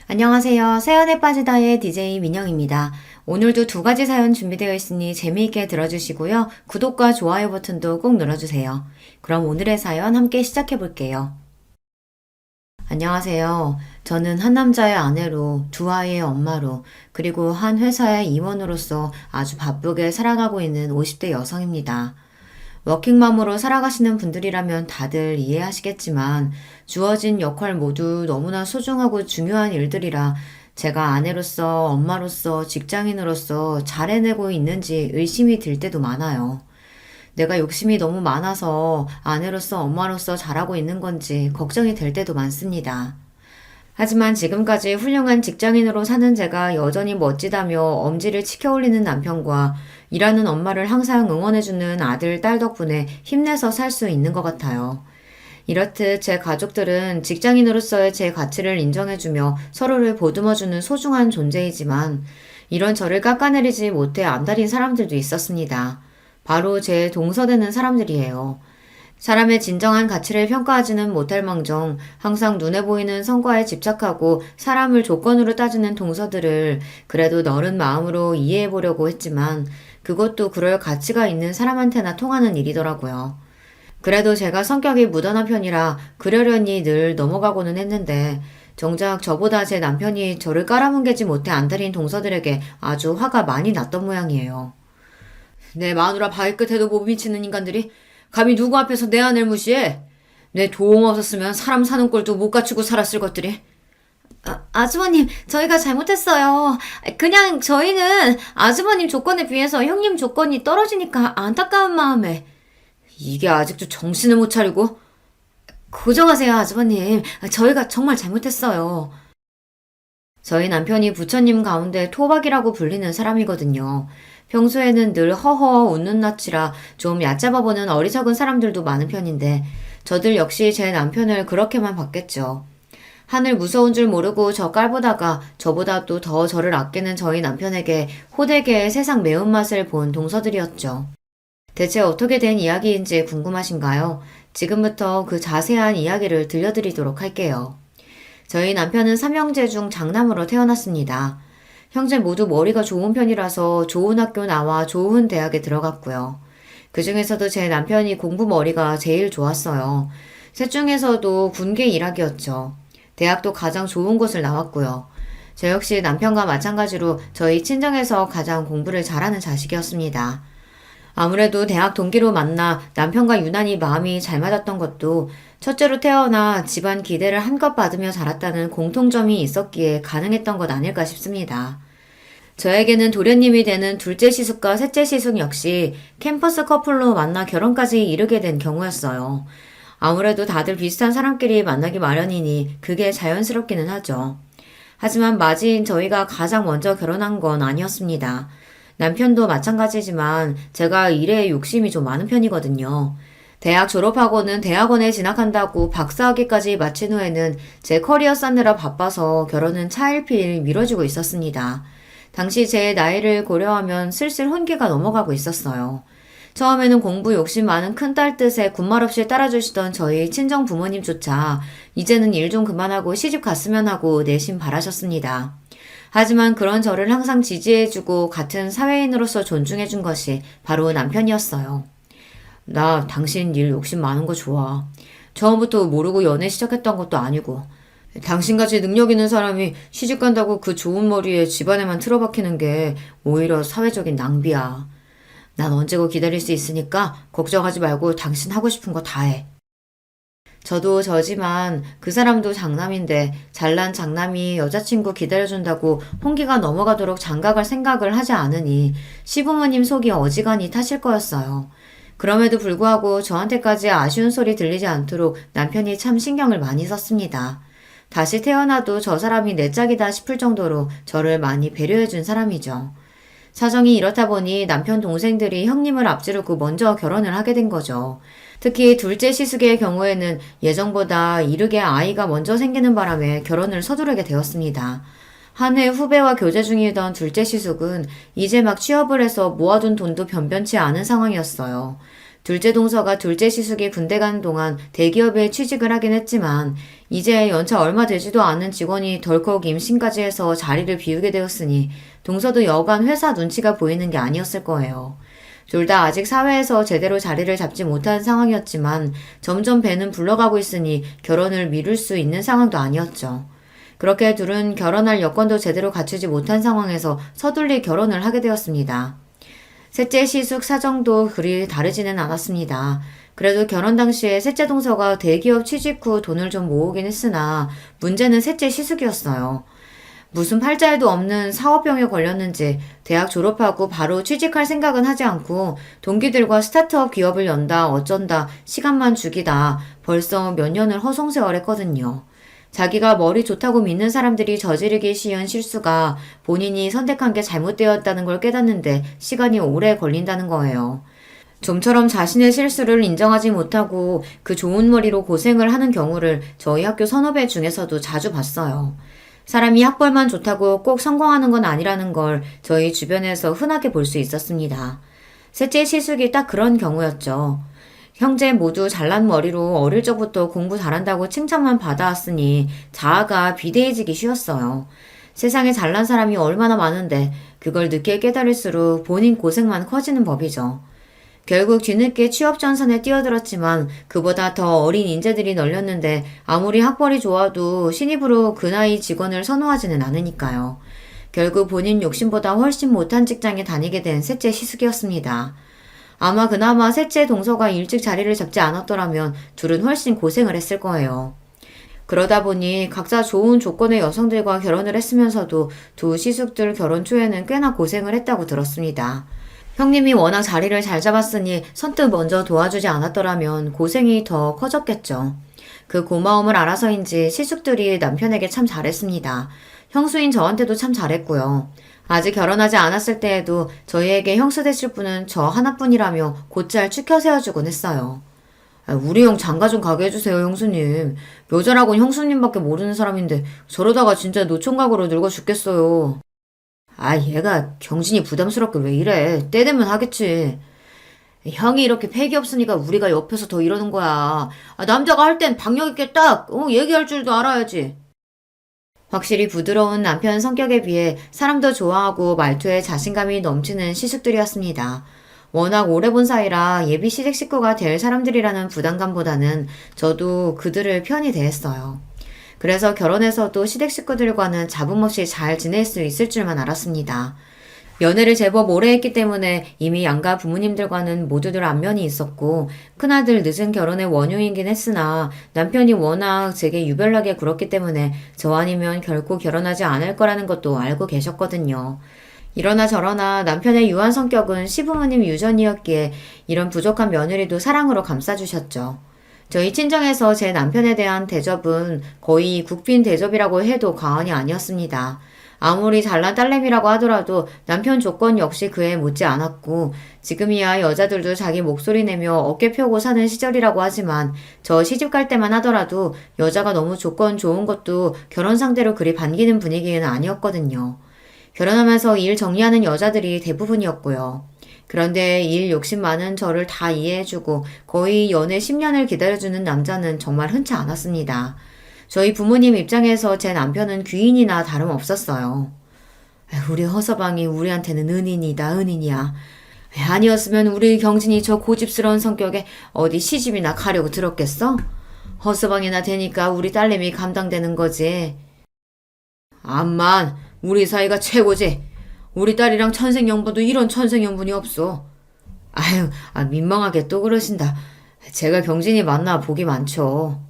안녕하세요. 사연에 빠지다의 DJ 민영입니다. 오늘도 두 가지 사연 준비되어 있으니 재미있게 들어주시고요. 구독과 좋아요 버튼도 꼭 눌러주세요. 그럼 오늘의 사연 함께 시작해 볼게요. 안녕하세요. 저는 한 남자의 아내로, 두 아이의 엄마로, 그리고 한 회사의 임원으로서 아주 바쁘게 살아가고 있는 50대 여성입니다. 워킹맘으로 살아가시는 분들이라면 다들 이해하시겠지만 주어진 역할 모두 너무나 소중하고 중요한 일들이라 제가 아내로서, 엄마로서, 직장인으로서 잘 해내고 있는지 의심이 들 때도 많아요. 내가 욕심이 너무 많아서 아내로서, 엄마로서 잘하고 있는 건지 걱정이 될 때도 많습니다. 하지만 지금까지 훌륭한 직장인으로 사는 제가 여전히 멋지다며 엄지를 치켜올리는 남편과 일하는 엄마를 항상 응원해주는 아들, 딸 덕분에 힘내서 살 수 있는 것 같아요. 이렇듯 제 가족들은 직장인으로서의 제 가치를 인정해주며 서로를 보듬어주는 소중한 존재이지만 이런 저를 깎아내리지 못해 안달인 사람들도 있었습니다. 바로 제 동서되는 사람들이에요. 사람의 진정한 가치를 평가하지는 못할 망정 항상 눈에 보이는 성과에 집착하고 사람을 조건으로 따지는 동서들을 그래도 너른 마음으로 이해해 보려고 했지만 그것도 그럴 가치가 있는 사람한테나 통하는 일이더라고요. 그래도 제가 성격이 무던한 편이라 그러려니 늘 넘어가고는 했는데 정작 저보다 제 남편이 저를 깔아뭉개지 못해 안달인 동서들에게 아주 화가 많이 났던 모양이에요. 내 마누라 발끝에도 못 미치는 인간들이 감히 누구 앞에서 내 아내를 무시해? 내 도움 없었으면 사람 사는 꼴도 못 갖추고 살았을 것들이. 아주버님, 저희가 잘못했어요. 그냥 저희는 아주버님 조건에 비해서 형님 조건이 떨어지니까 안타까운 마음에. 이게 아직도 정신을 못 차리고? 고정하세요, 아주버님. 저희가 정말 잘못했어요. 저희 남편이 부처님 가운데 토박이라고 불리는 사람이거든요. 평소에는 늘 허허 웃는 낯이라 좀 얕잡아 보는 어리석은 사람들도 많은 편인데 저들 역시 제 남편을 그렇게만 봤겠죠. 하늘 무서운 줄 모르고 저 깔보다가 저보다 또 더 저를 아끼는 저희 남편에게 호되게 세상 매운맛을 본 동서들이었죠. 대체 어떻게 된 이야기인지 궁금하신가요? 지금부터 그 자세한 이야기를 들려드리도록 할게요. 저희 남편은 삼형제 중 장남으로 태어났습니다. 형제 모두 머리가 좋은 편이라서 좋은 학교 나와 좋은 대학에 들어갔고요. 그 중에서도 제 남편이 공부 머리가 제일 좋았어요. 셋 중에서도 군계 일학이었죠. 대학도 가장 좋은 곳을 나왔고요. 저 역시 남편과 마찬가지로 저희 친정에서 가장 공부를 잘하는 자식이었습니다. 아무래도 대학 동기로 만나 남편과 유난히 마음이 잘 맞았던 것도 첫째로 태어나 집안 기대를 한껏 받으며 자랐다는 공통점이 있었기에 가능했던 것 아닐까 싶습니다. 저에게는 도련님이 되는 둘째 시숙과 셋째 시숙 역시 캠퍼스 커플로 만나 결혼까지 이르게 된 경우였어요. 아무래도 다들 비슷한 사람끼리 만나기 마련이니 그게 자연스럽기는 하죠. 하지만 맞이인 저희가 가장 먼저 결혼한 건 아니었습니다. 남편도 마찬가지지만 제가 일에 욕심이 좀 많은 편이거든요. 대학 졸업하고는 대학원에 진학한다고 박사학위까지 마친 후에는 제 커리어 쌓느라 바빠서 결혼은 차일피일 미뤄지고 있었습니다. 당시 제 나이를 고려하면 슬슬 혼기가 넘어가고 있었어요. 처음에는 공부 욕심 많은 큰딸 뜻에 군말 없이 따라주시던 저희 친정 부모님조차 이제는 일 좀 그만하고 시집 갔으면 하고 내심 바라셨습니다. 하지만 그런 저를 항상 지지해주고 같은 사회인으로서 존중해준 것이 바로 남편이었어요. 나 당신 일 욕심 많은 거 좋아. 처음부터 모르고 연애 시작했던 것도 아니고 당신같이 능력 있는 사람이 시집 간다고 그 좋은 머리에 집안에만 틀어박히는 게 오히려 사회적인 낭비야. 난 언제고 기다릴 수 있으니까 걱정하지 말고 당신 하고 싶은 거 다 해. 저도 저지만 그 사람도 장남인데 잘난 장남이 여자친구 기다려준다고 홍기가 넘어가도록 장가갈 생각을 하지 않으니 시부모님 속이 어지간히 타실 거였어요. 그럼에도 불구하고 저한테까지 아쉬운 소리 들리지 않도록 남편이 참 신경을 많이 썼습니다. 다시 태어나도 저 사람이 내 짝이다 싶을 정도로 저를 많이 배려해준 사람이죠. 사정이 이렇다 보니 남편 동생들이 형님을 앞지르고 먼저 결혼을 하게 된 거죠. 특히 둘째 시숙의 경우에는 예정보다 이르게 아이가 먼저 생기는 바람에 결혼을 서두르게 되었습니다. 한 해 후배와 교제 중이던 둘째 시숙은 이제 막 취업을 해서 모아둔 돈도 변변치 않은 상황이었어요. 둘째 동서가 둘째 시숙이 군대 가는 동안 대기업에 취직을 하긴 했지만 이제 연차 얼마 되지도 않은 직원이 덜컥 임신까지 해서 자리를 비우게 되었으니 동서도 여간 회사 눈치가 보이는 게 아니었을 거예요. 둘 다 아직 사회에서 제대로 자리를 잡지 못한 상황이었지만 점점 배는 불러가고 있으니 결혼을 미룰 수 있는 상황도 아니었죠. 그렇게 둘은 결혼할 여건도 제대로 갖추지 못한 상황에서 서둘리 결혼을 하게 되었습니다. 셋째 시숙 사정도 그리 다르지는 않았습니다. 그래도 결혼 당시에 셋째 동서가 대기업 취직 후 돈을 좀 모으긴 했으나 문제는 셋째 시숙이었어요. 무슨 팔자에도 없는 사업병에 걸렸는지 대학 졸업하고 바로 취직할 생각은 하지 않고 동기들과 스타트업 기업을 연다 어쩐다 시간만 죽이다 벌써 몇 년을 허송세월했거든요. 자기가 머리 좋다고 믿는 사람들이 저지르기 쉬운 실수가 본인이 선택한 게 잘못되었다는 걸 깨닫는데 시간이 오래 걸린다는 거예요. 좀처럼 자신의 실수를 인정하지 못하고 그 좋은 머리로 고생을 하는 경우를 저희 학교 선후배 중에서도 자주 봤어요. 사람이 학벌만 좋다고 꼭 성공하는 건 아니라는 걸 저희 주변에서 흔하게 볼 수 있었습니다. 셋째 시숙이 딱 그런 경우였죠. 형제 모두 잘난 머리로 어릴 적부터 공부 잘한다고 칭찬만 받아왔으니 자아가 비대해지기 쉬웠어요. 세상에 잘난 사람이 얼마나 많은데 그걸 늦게 깨달을수록 본인 고생만 커지는 법이죠. 결국 뒤늦게 취업 전선에 뛰어들었지만 그보다 더 어린 인재들이 널렸는데 아무리 학벌이 좋아도 신입으로 그 나이 직원을 선호하지는 않으니까요. 결국 본인 욕심보다 훨씬 못한 직장에 다니게 된 셋째 시숙이었습니다. 아마 그나마 셋째 동서가 일찍 자리를 잡지 않았더라면 둘은 훨씬 고생을 했을 거예요. 그러다 보니 각자 좋은 조건의 여성들과 결혼을 했으면서도 두 시숙들 결혼 초에는 꽤나 고생을 했다고 들었습니다. 형님이 워낙 자리를 잘 잡았으니 선뜻 먼저 도와주지 않았더라면 고생이 더 커졌겠죠. 그 고마움을 알아서인지 시숙들이 남편에게 참 잘했습니다. 형수인 저한테도 참 잘했고요. 아직 결혼하지 않았을 때에도 저희에게 형수 되실 분은 저 하나뿐이라며 곧잘 추켜 세워주곤 했어요. 우리 형 장가 좀 가게 해주세요, 형수님. 여자라곤 형수님밖에 모르는 사람인데 저러다가 진짜 노총각으로 늙어 죽겠어요. 얘가 경진이 부담스럽게 왜 이래. 때 되면 하겠지. 형이 이렇게 패기 없으니까 우리가 옆에서 더 이러는 거야. 남자가 할 땐 박력 있게 딱 얘기할 줄도 알아야지. 확실히 부드러운 남편 성격에 비해 사람도 좋아하고 말투에 자신감이 넘치는 시숙들이었습니다. 워낙 오래 본 사이라 예비 시댁 식구가 될 사람들이라는 부담감보다는 저도 그들을 편히 대했어요. 그래서 결혼해서도 시댁 식구들과는 잡음 없이 잘 지낼 수 있을 줄만 알았습니다. 연애를 제법 오래 했기 때문에 이미 양가 부모님들과는 모두들 안면이 있었고 큰아들 늦은 결혼의 원흉이긴 했으나 남편이 워낙 제게 유별나게 굴었기 때문에 저 아니면 결코 결혼하지 않을 거라는 것도 알고 계셨거든요. 이러나 저러나 남편의 유한 성격은 시부모님 유전이었기에 이런 부족한 며느리도 사랑으로 감싸주셨죠. 저희 친정에서 제 남편에 대한 대접은 거의 국빈 대접이라고 해도 과언이 아니었습니다. 아무리 잘난 딸내미라고 하더라도 남편 조건 역시 그에 묻지 않았고 지금이야 여자들도 자기 목소리 내며 어깨 펴고 사는 시절이라고 하지만 저 시집 갈 때만 하더라도 여자가 너무 조건 좋은 것도 결혼 상대로 그리 반기는 분위기는 아니었거든요. 결혼하면서 일 정리하는 여자들이 대부분이었고요. 그런데 일 욕심 많은 저를 다 이해해주고 거의 연애 10년을 기다려주는 남자는 정말 흔치 않았습니다. 저희 부모님 입장에서 제 남편은 귀인이나 다름없었어요. 우리 허서방이 우리한테는 은인이다, 은인이야. 아니었으면 우리 경진이 저 고집스러운 성격에 어디 시집이나 가려고 들었겠어? 허서방이나 되니까 우리 딸내미 감당되는 거지. 암만 우리 사이가 최고지. 우리 딸이랑 천생연분도 이런 천생연분이 없어. 민망하게 또 그러신다. 제가 경진이 만나 복이 많죠.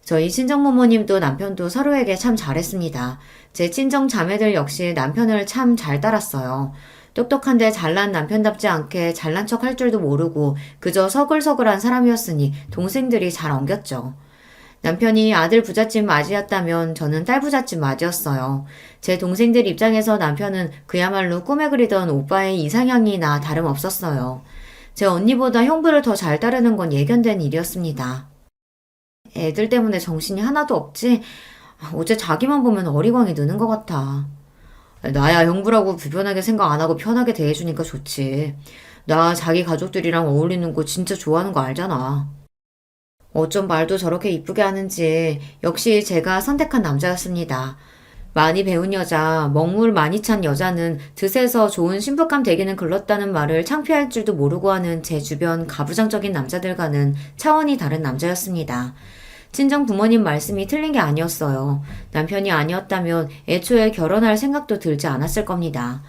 저희 친정부모님도 남편도 서로에게 참 잘했습니다. 제 친정 자매들 역시 남편을 참 잘 따랐어요. 똑똑한데 잘난 남편답지 않게 잘난 척 할 줄도 모르고 그저 서글서글한 사람이었으니 동생들이 잘 엉겼죠. 남편이 아들 부잣집 맞이였다면 저는 딸 부잣집 맞이였어요. 제 동생들 입장에서 남편은 그야말로 꿈에 그리던 오빠의 이상향이나 다름없었어요. 제 언니보다 형부를 더 잘 따르는 건 예견된 일이었습니다. 애들 때문에 정신이 하나도 없지? 어째 자기만 보면 어리광이 느는 것 같아. 나야 형부라고 불편하게 생각 안 하고 편하게 대해주니까 좋지. 나 자기 가족들이랑 어울리는 거 진짜 좋아하는 거 알잖아. 어쩜 말도 저렇게 이쁘게 하는지 역시 제가 선택한 남자였습니다. 많이 배운 여자, 먹물 많이 찬 여자는 드세서 좋은 신부감 되기는 글렀다는 말을 창피할 줄도 모르고 하는 제 주변 가부장적인 남자들과는 차원이 다른 남자였습니다. 친정 부모님 말씀이 틀린 게 아니었어요. 남편이 아니었다면 애초에 결혼할 생각도 들지 않았을 겁니다.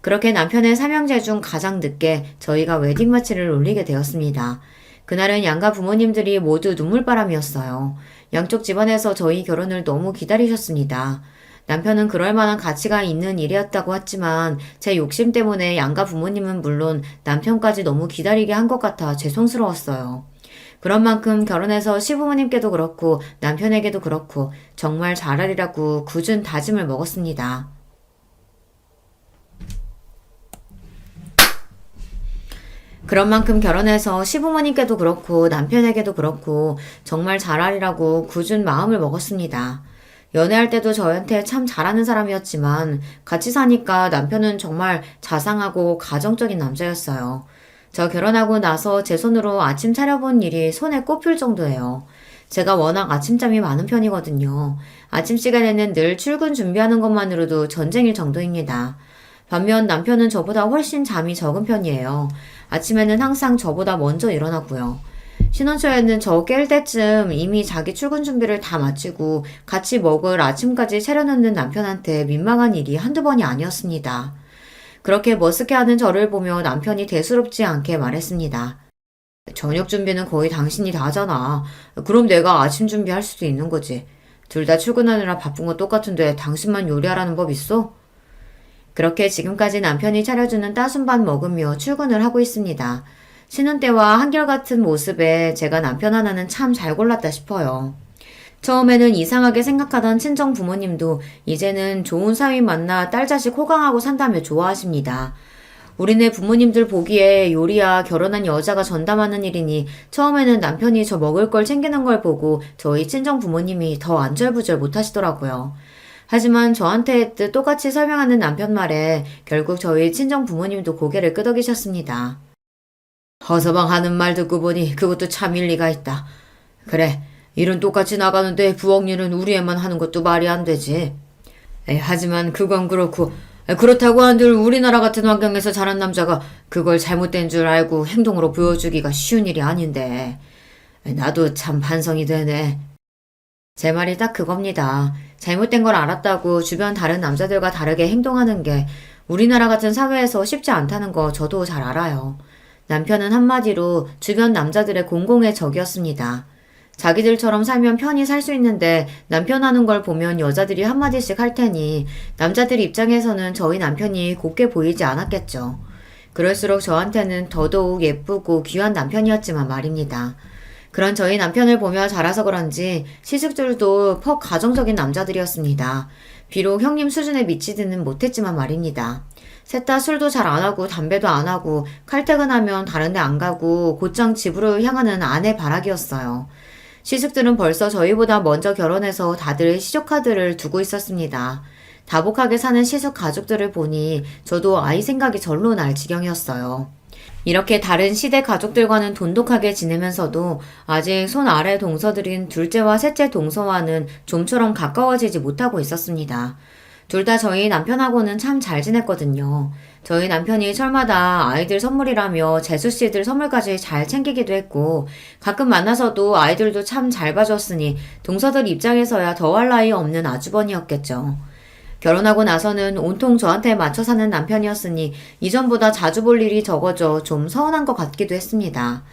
그렇게 남편의 삼형제 중 가장 늦게 저희가 웨딩 마치를 올리게 되었습니다. 그날은 양가 부모님들이 모두 눈물바람이었어요. 양쪽 집안에서 저희 결혼을 너무 기다리셨습니다. 남편은 그럴 만한 가치가 있는 일이었다고 했지만 제 욕심 때문에 양가 부모님은 물론 남편까지 너무 기다리게 한 것 같아 죄송스러웠어요. 그런 만큼 결혼해서 시부모님께도 그렇고 남편에게도 그렇고 정말 잘하리라고 굳은 다짐을 먹었습니다. 그런 만큼 결혼해서 시부모님께도 그렇고 남편에게도 그렇고 정말 잘하리라고 굳은 마음을 먹었습니다. 연애할 때도 저한테 참 잘하는 사람이었지만 같이 사니까 남편은 정말 자상하고 가정적인 남자였어요. 저 결혼하고 나서 제 손으로 아침 차려본 일이 손에 꼽힐 정도예요. 제가 워낙 아침잠이 많은 편이거든요. 아침 시간에는 늘 출근 준비하는 것만으로도 전쟁일 정도입니다. 반면 남편은 저보다 훨씬 잠이 적은 편이에요. 아침에는 항상 저보다 먼저 일어나고요. 신혼 초에는 저 깰 때쯤 이미 자기 출근 준비를 다 마치고 같이 먹을 아침까지 차려놓는 남편한테 민망한 일이 한두 번이 아니었습니다. 그렇게 머쓱해하는 저를 보며 남편이 대수롭지 않게 말했습니다. 저녁 준비는 거의 당신이 다 하잖아. 그럼 내가 아침 준비할 수도 있는 거지. 둘 다 출근하느라 바쁜 거 똑같은데 당신만 요리하라는 법 있어? 그렇게 지금까지 남편이 차려주는 따순밥 먹으며 출근을 하고 있습니다. 신혼 때와 한결같은 모습에 제가 남편 하나는 참 잘 골랐다 싶어요. 처음에는 이상하게 생각하던 친정 부모님도 이제는 좋은 사위 만나 딸 자식 호강하고 산다며 좋아하십니다. 우리네 부모님들 보기에 요리야 결혼한 여자가 전담하는 일이니 처음에는 남편이 저 먹을 걸 챙기는 걸 보고 저희 친정 부모님이 더 안절부절 못하시더라고요. 하지만 저한테 똑같이 설명하는 남편 말에 결국 저희 친정 부모님도 고개를 끄덕이셨습니다. 허서방 하는 말 듣고 보니 그것도 참 일리가 있다. 그래, 일은 똑같이 나가는데 부엌 일은 우리 애만 하는 것도 말이 안 되지. 하지만 그건 그렇고 그렇다고 한들 우리나라 같은 환경에서 자란 남자가 그걸 잘못된 줄 알고 행동으로 보여주기가 쉬운 일이 아닌데. 나도 참 반성이 되네. 제 말이 딱 그겁니다. 잘못된 걸 알았다고 주변 다른 남자들과 다르게 행동하는 게 우리나라 같은 사회에서 쉽지 않다는 거 저도 잘 알아요. 남편은 한마디로 주변 남자들의 공공의 적이었습니다. 자기들처럼 살면 편히 살 수 있는데 남편 하는 걸 보면 여자들이 한마디씩 할 테니 남자들 입장에서는 저희 남편이 곱게 보이지 않았겠죠. 그럴수록 저한테는 더더욱 예쁘고 귀한 남편이었지만 말입니다. 그런 저희 남편을 보며 자라서 그런지 시숙들도 퍽 가정적인 남자들이었습니다. 비록 형님 수준에 미치지는 못했지만 말입니다. 셋 다 술도 잘 안 하고 담배도 안 하고 칼퇴근하면 다른 데 안 가고 곧장 집으로 향하는 아내 바라기였어요. 시숙들은 벌써 저희보다 먼저 결혼해서 다들 시조카드를 두고 있었습니다. 다복하게 사는 시숙 가족들을 보니 저도 아이 생각이 절로 날 지경이었어요. 이렇게 다른 시대 가족들과는 돈독하게 지내면서도 아직 손 아래 동서들인 둘째와 셋째 동서와는 좀처럼 가까워지지 못하고 있었습니다. 둘 다 저희 남편하고는 참 잘 지냈거든요. 저희 남편이 철마다 아이들 선물이라며 재수씨들 선물까지 잘 챙기기도 했고 가끔 만나서도 아이들도 참 잘 봐줬으니 동서들 입장에서야 더할 나위 없는 아주버니였겠죠. 결혼하고 나서는 온통 저한테 맞춰 사는 남편이었으니 이전보다 자주 볼 일이 적어져 좀 서운한 것 같기도 했습니다.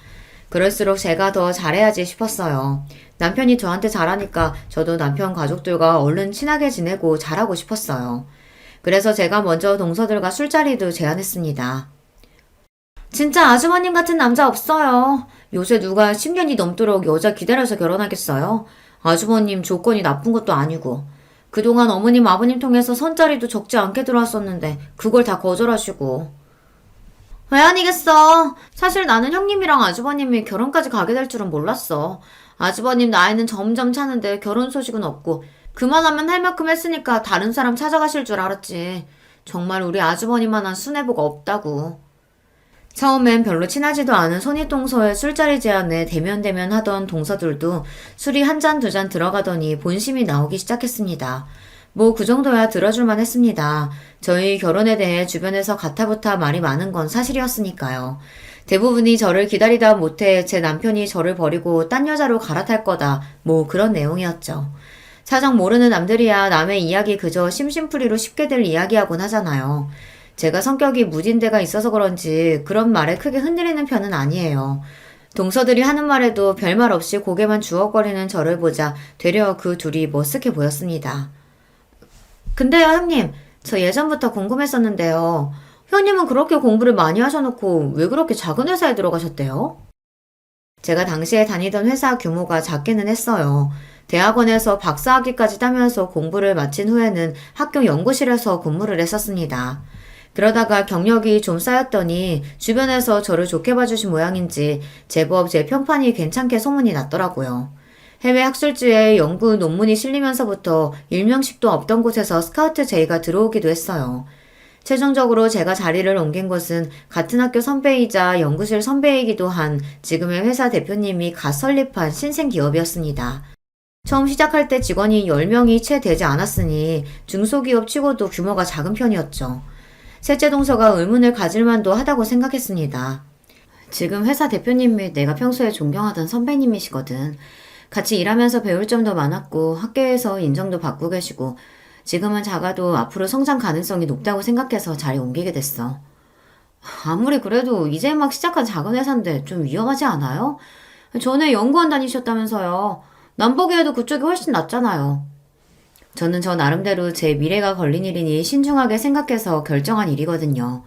그럴수록 제가 더 잘해야지 싶었어요. 남편이 저한테 잘하니까 저도 남편 가족들과 얼른 친하게 지내고 잘하고 싶었어요. 그래서 제가 먼저 동서들과 술자리도 제안했습니다. 진짜 아주머님 같은 남자 없어요. 요새 누가 10년이 넘도록 여자 기다려서 결혼하겠어요? 아주버님 조건이 나쁜 것도 아니고. 그동안 어머님 아버님 통해서 선자리도 적지 않게 들어왔었는데 그걸 다 거절하시고. 왜 아니겠어. 사실 나는 형님이랑 아주버님이 결혼까지 가게 될 줄은 몰랐어. 아주버님 나이는 점점 차는데 결혼 소식은 없고 그만하면 할 만큼 했으니까 다른 사람 찾아가실 줄 알았지. 정말 우리 아주버님만한 순애보가 없다고. 처음엔 별로 친하지도 않은 손윗동서의 술자리 제안에 대면대면 하던 동서들도 술이 한 잔 두 잔 들어가더니 본심이 나오기 시작했습니다. 뭐 그 정도야 들어줄만 했습니다. 저희 결혼에 대해 주변에서 가타부타 말이 많은 건 사실이었으니까요. 대부분이 저를 기다리다 못해 제 남편이 저를 버리고 딴 여자로 갈아탈 거다. 뭐 그런 내용이었죠. 사정 모르는 남들이야 남의 이야기 그저 심심풀이로 쉽게들 이야기하곤 하잖아요. 제가 성격이 무딘 데가 있어서 그런지 그런 말에 크게 흔들리는 편은 아니에요. 동서들이 하는 말에도 별말 없이 고개만 주걱거리는 저를 보자 되려 그 둘이 머쓱해 보였습니다. 근데요, 형님. 저 예전부터 궁금했었는데요. 형님은 그렇게 공부를 많이 하셔놓고 왜 그렇게 작은 회사에 들어가셨대요? 제가 당시에 다니던 회사 규모가 작기는 했어요. 대학원에서 박사학위까지 따면서 공부를 마친 후에는 학교 연구실에서 근무를 했었습니다. 그러다가 경력이 좀 쌓였더니 주변에서 저를 좋게 봐주신 모양인지 제법 제 평판이 괜찮게 소문이 났더라고요. 해외 학술지에 연구 논문이 실리면서부터 일명식도 없던 곳에서 스카우트 제의가 들어오기도 했어요. 최종적으로 제가 자리를 옮긴 곳은 같은 학교 선배이자 연구실 선배이기도 한 지금의 회사 대표님이 갓 설립한 신생기업이었습니다. 처음 시작할 때 직원이 10명이 채 되지 않았으니 중소기업 치고도 규모가 작은 편이었죠. 셋째 동서가 의문을 가질 만도 하다고 생각했습니다. 지금 회사 대표님이 내가 평소에 존경하던 선배님이시거든. 같이 일하면서 배울 점도 많았고 학교에서 인정도 받고 계시고 지금은 작아도 앞으로 성장 가능성이 높다고 생각해서 자리 옮기게 됐어. 아무리 그래도 이제 막 시작한 작은 회사인데 좀 위험하지 않아요? 전에 연구원 다니셨다면서요. 남 보기에도 그쪽이 훨씬 낫잖아요. 저는 저 나름대로 제 미래가 걸린 일이니 신중하게 생각해서 결정한 일이거든요.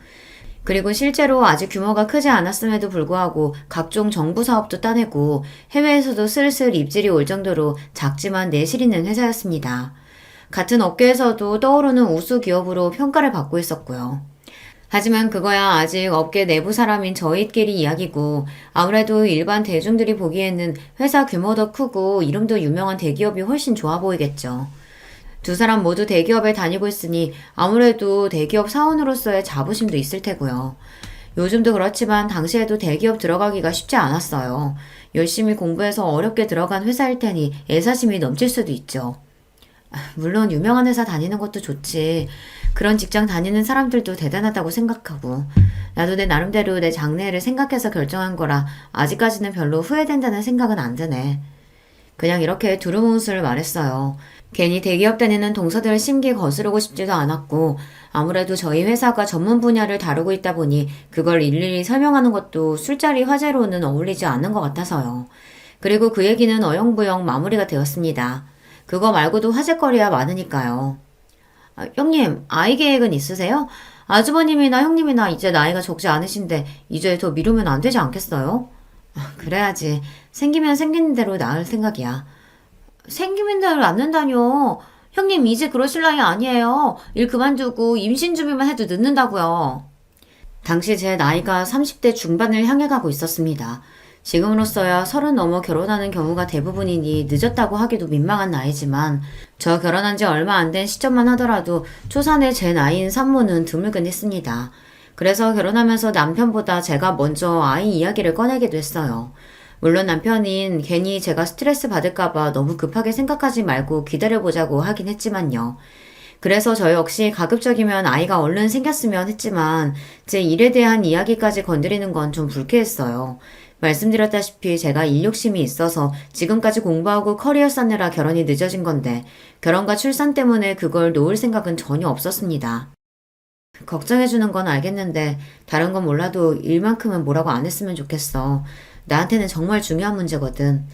그리고 실제로 아직 규모가 크지 않았음에도 불구하고 각종 정부 사업도 따내고 해외에서도 슬슬 입질이 올 정도로 작지만 내실 있는 회사였습니다. 같은 업계에서도 떠오르는 우수 기업으로 평가를 받고 있었고요. 하지만 그거야 아직 업계 내부 사람인 저희끼리 이야기고 아무래도 일반 대중들이 보기에는 회사 규모도 크고 이름도 유명한 대기업이 훨씬 좋아 보이겠죠. 두 사람 모두 대기업에 다니고 있으니 아무래도 대기업 사원으로서의 자부심도 있을 테고요. 요즘도 그렇지만 당시에도 대기업 들어가기가 쉽지 않았어요. 열심히 공부해서 어렵게 들어간 회사일 테니 애사심이 넘칠 수도 있죠. 물론 유명한 회사 다니는 것도 좋지. 그런 직장 다니는 사람들도 대단하다고 생각하고 나도 내 나름대로 내 장래를 생각해서 결정한 거라 아직까지는 별로 후회된다는 생각은 안 드네. 그냥 이렇게 두루뭉술 말했어요. 괜히 대기업 다니는 동서들 심기 거스르고 싶지도 않았고 아무래도 저희 회사가 전문 분야를 다루고 있다 보니 그걸 일일이 설명하는 것도 술자리 화제로는 어울리지 않는 것 같아서요. 그리고 그 얘기는 어영부영 마무리가 되었습니다. 그거 말고도 화제거리야 많으니까요. 형님, 아이 계획은 있으세요? 아주버님이나 형님이나 이제 나이가 적지 않으신데 이제 더 미루면 안 되지 않겠어요? 그래야지. 생기면 생기는 대로 낳을 생각이야. 생기는 대로 낳는다뇨. 형님 이제 그러실 나이 아니에요. 일 그만두고 임신 준비만 해도 늦는다고요. 당시 제 나이가 30대 중반을 향해 가고 있었습니다. 지금으로서야 30 넘어 결혼하는 경우가 대부분이니 늦었다고 하기도 민망한 나이지만 저 결혼한 지 얼마 안 된 시점만 하더라도 초산의 제 나이인 산모는 드물긴 했습니다. 그래서 결혼하면서 남편보다 제가 먼저 아이 이야기를 꺼내기도 했어요. 물론 남편인 괜히 제가 스트레스 받을까봐 너무 급하게 생각하지 말고 기다려보자고 하긴 했지만요. 그래서 저 역시 가급적이면 아이가 얼른 생겼으면 했지만 제 일에 대한 이야기까지 건드리는 건 좀 불쾌했어요. 말씀드렸다시피 제가 일 욕심이 있어서 지금까지 공부하고 커리어 쌓느라 결혼이 늦어진 건데 결혼과 출산 때문에 그걸 놓을 생각은 전혀 없었습니다. 걱정해주는 건 알겠는데 다른 건 몰라도 일만큼은 뭐라고 안 했으면 좋겠어. 나한테는 정말 중요한 문제거든.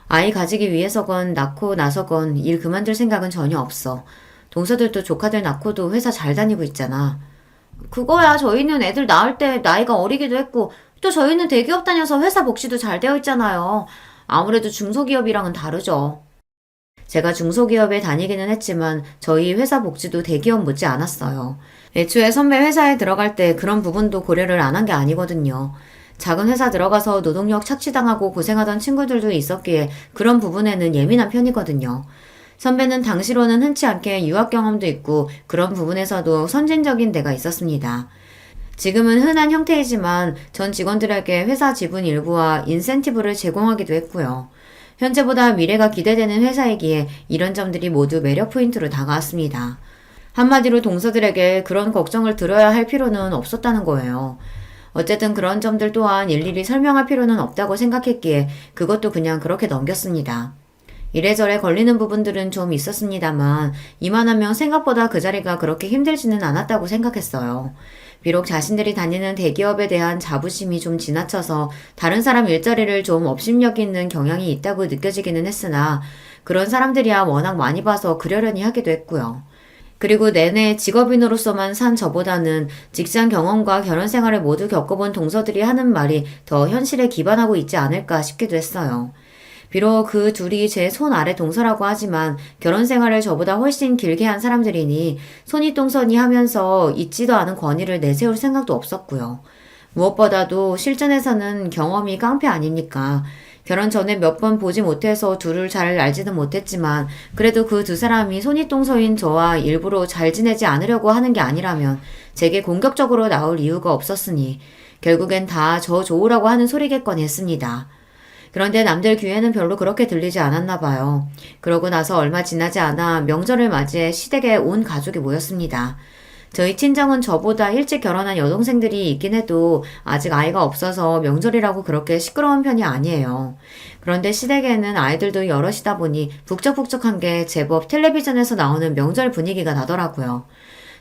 아이 가지기 위해서건 낳고 나서건 일 그만둘 생각은 전혀 없어. 동서들도 조카들 낳고도 회사 잘 다니고 있잖아. 그거야 저희는 애들 낳을 때 나이가 어리기도 했고 또 저희는 대기업 다녀서 회사 복지도 잘 되어 있잖아요. 아무래도 중소기업이랑은 다르죠. 제가 중소기업에 다니기는 했지만 저희 회사 복지도 대기업 못지 않았어요. 애초에 선배 회사에 들어갈 때 그런 부분도 고려를 안 한 게 아니거든요. 작은 회사 들어가서 노동력 착취당하고 고생하던 친구들도 있었기에 그런 부분에는 예민한 편이거든요. 선배는 당시로는 흔치 않게 유학 경험도 있고 그런 부분에서도 선진적인 데가 있었습니다. 지금은 흔한 형태이지만 전 직원들에게 회사 지분 일부와 인센티브를 제공하기도 했고요. 현재보다 미래가 기대되는 회사이기에 이런 점들이 모두 매력 포인트로 다가왔습니다. 한마디로 동서들에게 그런 걱정을 들어야 할 필요는 없었다는 거예요. 어쨌든 그런 점들 또한 일일이 설명할 필요는 없다고 생각했기에 그것도 그냥 그렇게 넘겼습니다. 이래저래 걸리는 부분들은 좀 있었습니다만 이만하면 생각보다 그 자리가 그렇게 힘들지는 않았다고 생각했어요. 비록 자신들이 다니는 대기업에 대한 자부심이 좀 지나쳐서 다른 사람 일자리를 좀 업심여기 있는 경향이 있다고 느껴지기는 했으나 그런 사람들이야 워낙 많이 봐서 그러려니 하기도 했고요. 그리고 내내 직업인으로서만 산 저보다는 직장 경험과 결혼 생활을 모두 겪어본 동서들이 하는 말이 더 현실에 기반하고 있지 않을까 싶기도 했어요. 비록 그 둘이 제 손 아래 동서라고 하지만 결혼 생활을 저보다 훨씬 길게 한 사람들이니 손이 하면서 있지도 않은 권위를 내세울 생각도 없었고요. 무엇보다도 실전에서는 경험이 깡패 아닙니까? 결혼 전에 몇 번 보지 못해서 둘을 잘 알지는 못했지만 그래도 그 두 사람이 손이똥서인 저와 일부러 잘 지내지 않으려고 하는 게 아니라면 제게 공격적으로 나올 이유가 없었으니 결국엔 다 저 좋으라고 하는 소리겠거니 했습니다. 그런데 남들 귀에는 별로 그렇게 들리지 않았나 봐요. 그러고 나서 얼마 지나지 않아 명절을 맞이해 시댁에 온 가족이 모였습니다. 저희 친정은 저보다 일찍 결혼한 여동생들이 있긴 해도 아직 아이가 없어서 명절이라고 그렇게 시끄러운 편이 아니에요. 그런데 시댁에는 아이들도 여럿이다 보니 북적북적한 게 제법 텔레비전에서 나오는 명절 분위기가 나더라고요.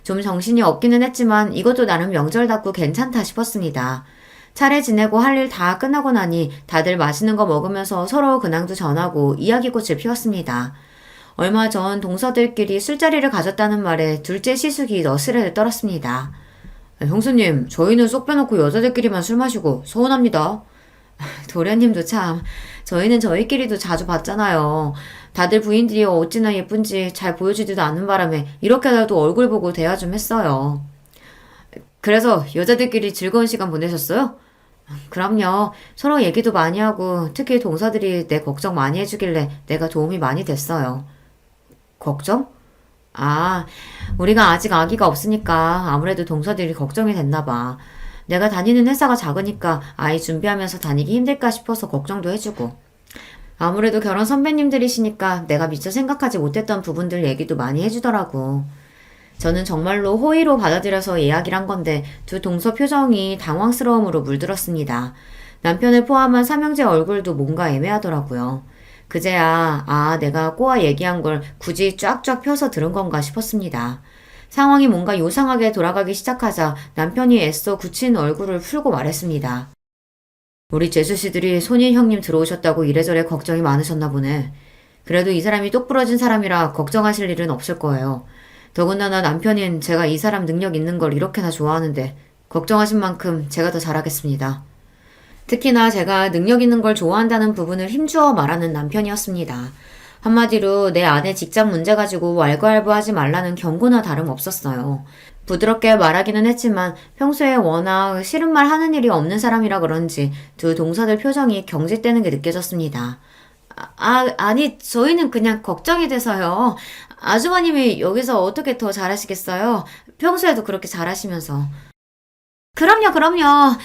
좀 정신이 없기는 했지만 이것도 나름 명절답고 괜찮다 싶었습니다. 차례 지내고 할 일 다 끝나고 나니 다들 맛있는 거 먹으면서 서로 근황도 전하고 이야기꽃을 피웠습니다. 얼마 전 동서들끼리 술자리를 가졌다는 말에 둘째 시숙이 너스레를 떨었습니다. 형수님, 저희는 쏙 빼놓고 여자들끼리만 술 마시고 서운합니다. 도련님도 참, 저희는 저희끼리도 자주 봤잖아요. 다들 부인들이 어찌나 예쁜지 잘 보여주지도 않는 바람에 이렇게라도 얼굴 보고 대화 좀 했어요. 그래서 여자들끼리 즐거운 시간 보내셨어요? 그럼요. 서로 얘기도 많이 하고 특히 동서들이 내 걱정 많이 해주길래 내가 도움이 많이 됐어요. 걱정? 아, 우리가 아직 아기가 없으니까 아무래도 동서들이 걱정이 됐나 봐. 내가 다니는 회사가 작으니까 아이 준비하면서 다니기 힘들까 싶어서 걱정도 해주고. 아무래도 결혼 선배님들이시니까 내가 미처 생각하지 못했던 부분들 얘기도 많이 해주더라고. 저는 정말로 호의로 받아들여서 이야기를 한 건데 두 동서 표정이 당황스러움으로 물들었습니다. 남편을 포함한 삼형제 얼굴도 뭔가 애매하더라고요. 그제야 내가 꼬아 얘기한 걸 굳이 쫙쫙 펴서 들은 건가 싶었습니다. 상황이 뭔가 요상하게 돌아가기 시작하자 남편이 애써 굳힌 얼굴을 풀고 말했습니다. 우리 재수씨들이 손인 형님 들어오셨다고 이래저래 걱정이 많으셨나 보네. 그래도 이 사람이 똑부러진 사람이라 걱정하실 일은 없을 거예요. 더군다나 남편인 제가 이 사람 능력 있는 걸 이렇게나 좋아하는데 걱정하신 만큼 제가 더 잘하겠습니다. 특히나 제가 능력 있는 걸 좋아한다는 부분을 힘주어 말하는 남편이었습니다. 한마디로 내 아내 직장 문제 가지고 왈가왈부하지 말라는 경고나 다름없었어요. 부드럽게 말하기는 했지만 평소에 워낙 싫은 말 하는 일이 없는 사람이라 그런지 두 동서들 표정이 경직되는 게 느껴졌습니다. 아니, 저희는 그냥 걱정이 돼서요. 아주머님이 여기서 어떻게 더 잘하시겠어요? 평소에도 그렇게 잘하시면서. 그럼요.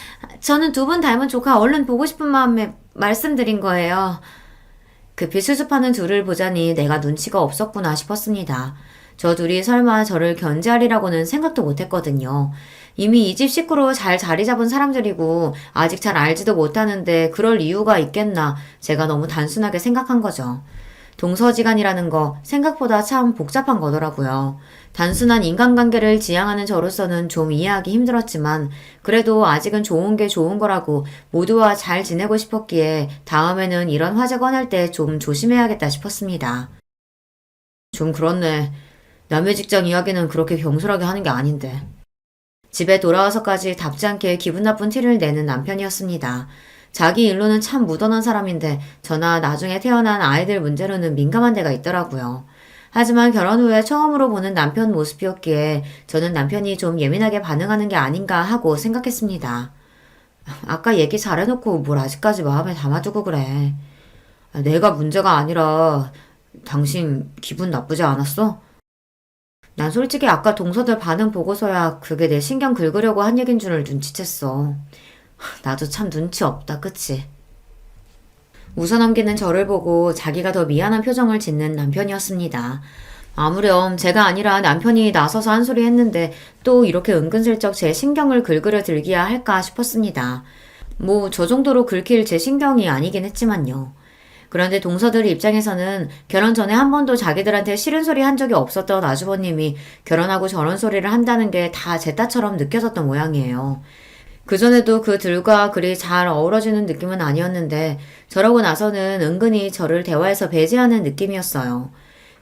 저는 두 분 닮은 조카 얼른 보고 싶은 마음에 말씀드린 거예요. 급히 수습하는 둘을 보자니 내가 눈치가 없었구나 싶었습니다. 저 둘이 설마 저를 견제하리라고는 생각도 못했거든요. 이미 이 집 식구로 잘 자리 잡은 사람들이고 아직 잘 알지도 못하는데 그럴 이유가 있겠나 제가 너무 단순하게 생각한 거죠. 동서지간이라는 거 생각보다 참 복잡한 거더라고요. 단순한 인간관계를 지향하는 저로서는 좀 이해하기 힘들었지만 그래도 아직은 좋은 게 좋은 거라고 모두와 잘 지내고 싶었기에 다음에는 이런 화제 꺼낼 때 좀 조심해야겠다 싶었습니다. 좀 그렇네. 남의 직장 이야기는 그렇게 경솔하게 하는 게 아닌데. 집에 돌아와서까지 답지 않게 기분 나쁜 티를 내는 남편이었습니다. 자기 일로는 참 무던한 사람인데 저나 나중에 태어난 아이들 문제로는 민감한 데가 있더라고요. 하지만 결혼 후에 처음으로 보는 남편 모습이었기에 저는 남편이 좀 예민하게 반응하는 게 아닌가 하고 생각했습니다. 아까 얘기 잘해놓고 뭘 아직까지 마음에 담아두고 그래. 내가 문제가 아니라 당신 기분 나쁘지 않았어? 난 솔직히 아까 동서들 반응 보고서야 그게 내 신경 긁으려고 한 얘긴 줄을 눈치챘어. 나도 참 눈치 없다, 그치? 웃어넘기는 저를 보고 자기가 더 미안한 표정을 짓는 남편이었습니다. 아무렴 제가 아니라 남편이 나서서 한 소리 했는데 또 이렇게 은근슬쩍 제 신경을 긁으려 들기야 할까 싶었습니다. 뭐 저 정도로 긁힐 제 신경이 아니긴 했지만요. 그런데 동서들 입장에서는 결혼 전에 한 번도 자기들한테 싫은 소리 한 적이 없었던 아주버님이 결혼하고 저런 소리를 한다는 게 다 제 딸처럼 느껴졌던 모양이에요. 그전에도 그들과 그리 잘 어우러지는 느낌은 아니었는데 저러고 나서는 은근히 저를 대화에서 배제하는 느낌이었어요.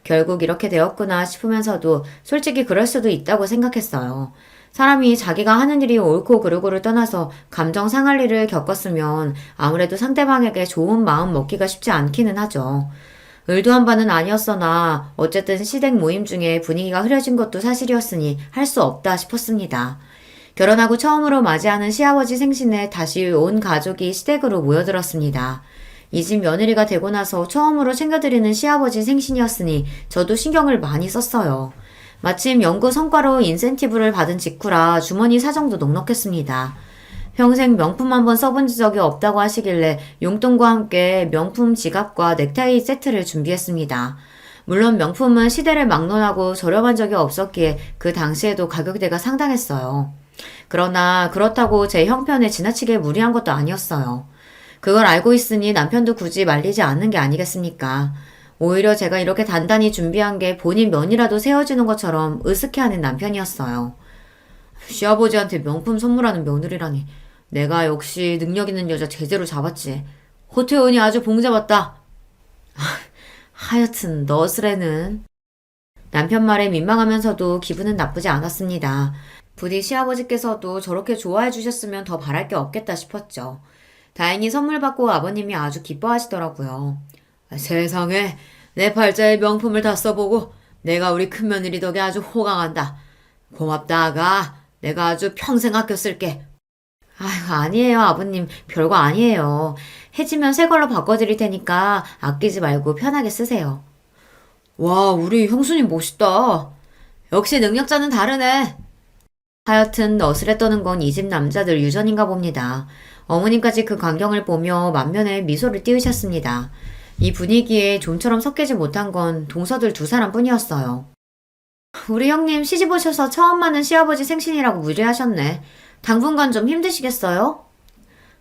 결국 이렇게 되었구나 싶으면서도 솔직히 그럴 수도 있다고 생각했어요. 사람이 자기가 하는 일이 옳고 그르고를 떠나서 감정 상할 일을 겪었으면 아무래도 상대방에게 좋은 마음 먹기가 쉽지 않기는 하죠. 의도한 바는 아니었으나 어쨌든 시댁 모임 중에 분위기가 흐려진 것도 사실이었으니 할 수 없다 싶었습니다. 결혼하고 처음으로 맞이하는 시아버지 생신에 다시 온 가족이 시댁으로 모여들었습니다. 이 집 며느리가 되고 나서 처음으로 챙겨드리는 시아버지 생신이었으니 저도 신경을 많이 썼어요. 마침 연구 성과로 인센티브를 받은 직후라 주머니 사정도 넉넉했습니다. 평생 명품 한번 써본 적이 없다고 하시길래 용돈과 함께 명품 지갑과 넥타이 세트를 준비했습니다. 물론 명품은 시대를 막론하고 저렴한 적이 없었기에 그 당시에도 가격대가 상당했어요. 그러나 그렇다고 제 형편에 지나치게 무리한 것도 아니었어요. 그걸 알고 있으니 남편도 굳이 말리지 않는 게 아니겠습니까? 오히려 제가 이렇게 단단히 준비한 게 본인 면이라도 세워주는 것처럼 으스케하는 남편이었어요. 시아버지한테 명품 선물하는 며느리라니. 내가 역시 능력 있는 여자 제대로 잡았지. 호태훈이 아주 봉잡았다. 하여튼 너스레는. 남편 말에 민망하면서도 기분은 나쁘지 않았습니다. 부디 시아버지께서도 저렇게 좋아해 주셨으면 더 바랄 게 없겠다 싶었죠. 다행히 선물 받고 아버님이 아주 기뻐하시더라고요. 세상에 내 팔자에 명품을 다 써보고 내가 우리 큰며느리 덕에 아주 호강한다. 고맙다 아가. 내가 아주 평생 아껴 쓸게. 아유 아니에요 아버님 별거 아니에요. 해지면 새 걸로 바꿔드릴 테니까 아끼지 말고 편하게 쓰세요. 와 우리 형수님 멋있다. 역시 능력자는 다르네. 하여튼 너스레 떠는 건 이 집 남자들 유전인가 봅니다. 어머님까지 그 광경을 보며 만면에 미소를 띄우셨습니다. 이 분위기에 좀처럼 섞이지 못한 건 동서들 두 사람뿐이었어요. 우리 형님 시집 오셔서 처음 맞는 시아버지 생신이라고 무리하셨네. 당분간 좀 힘드시겠어요?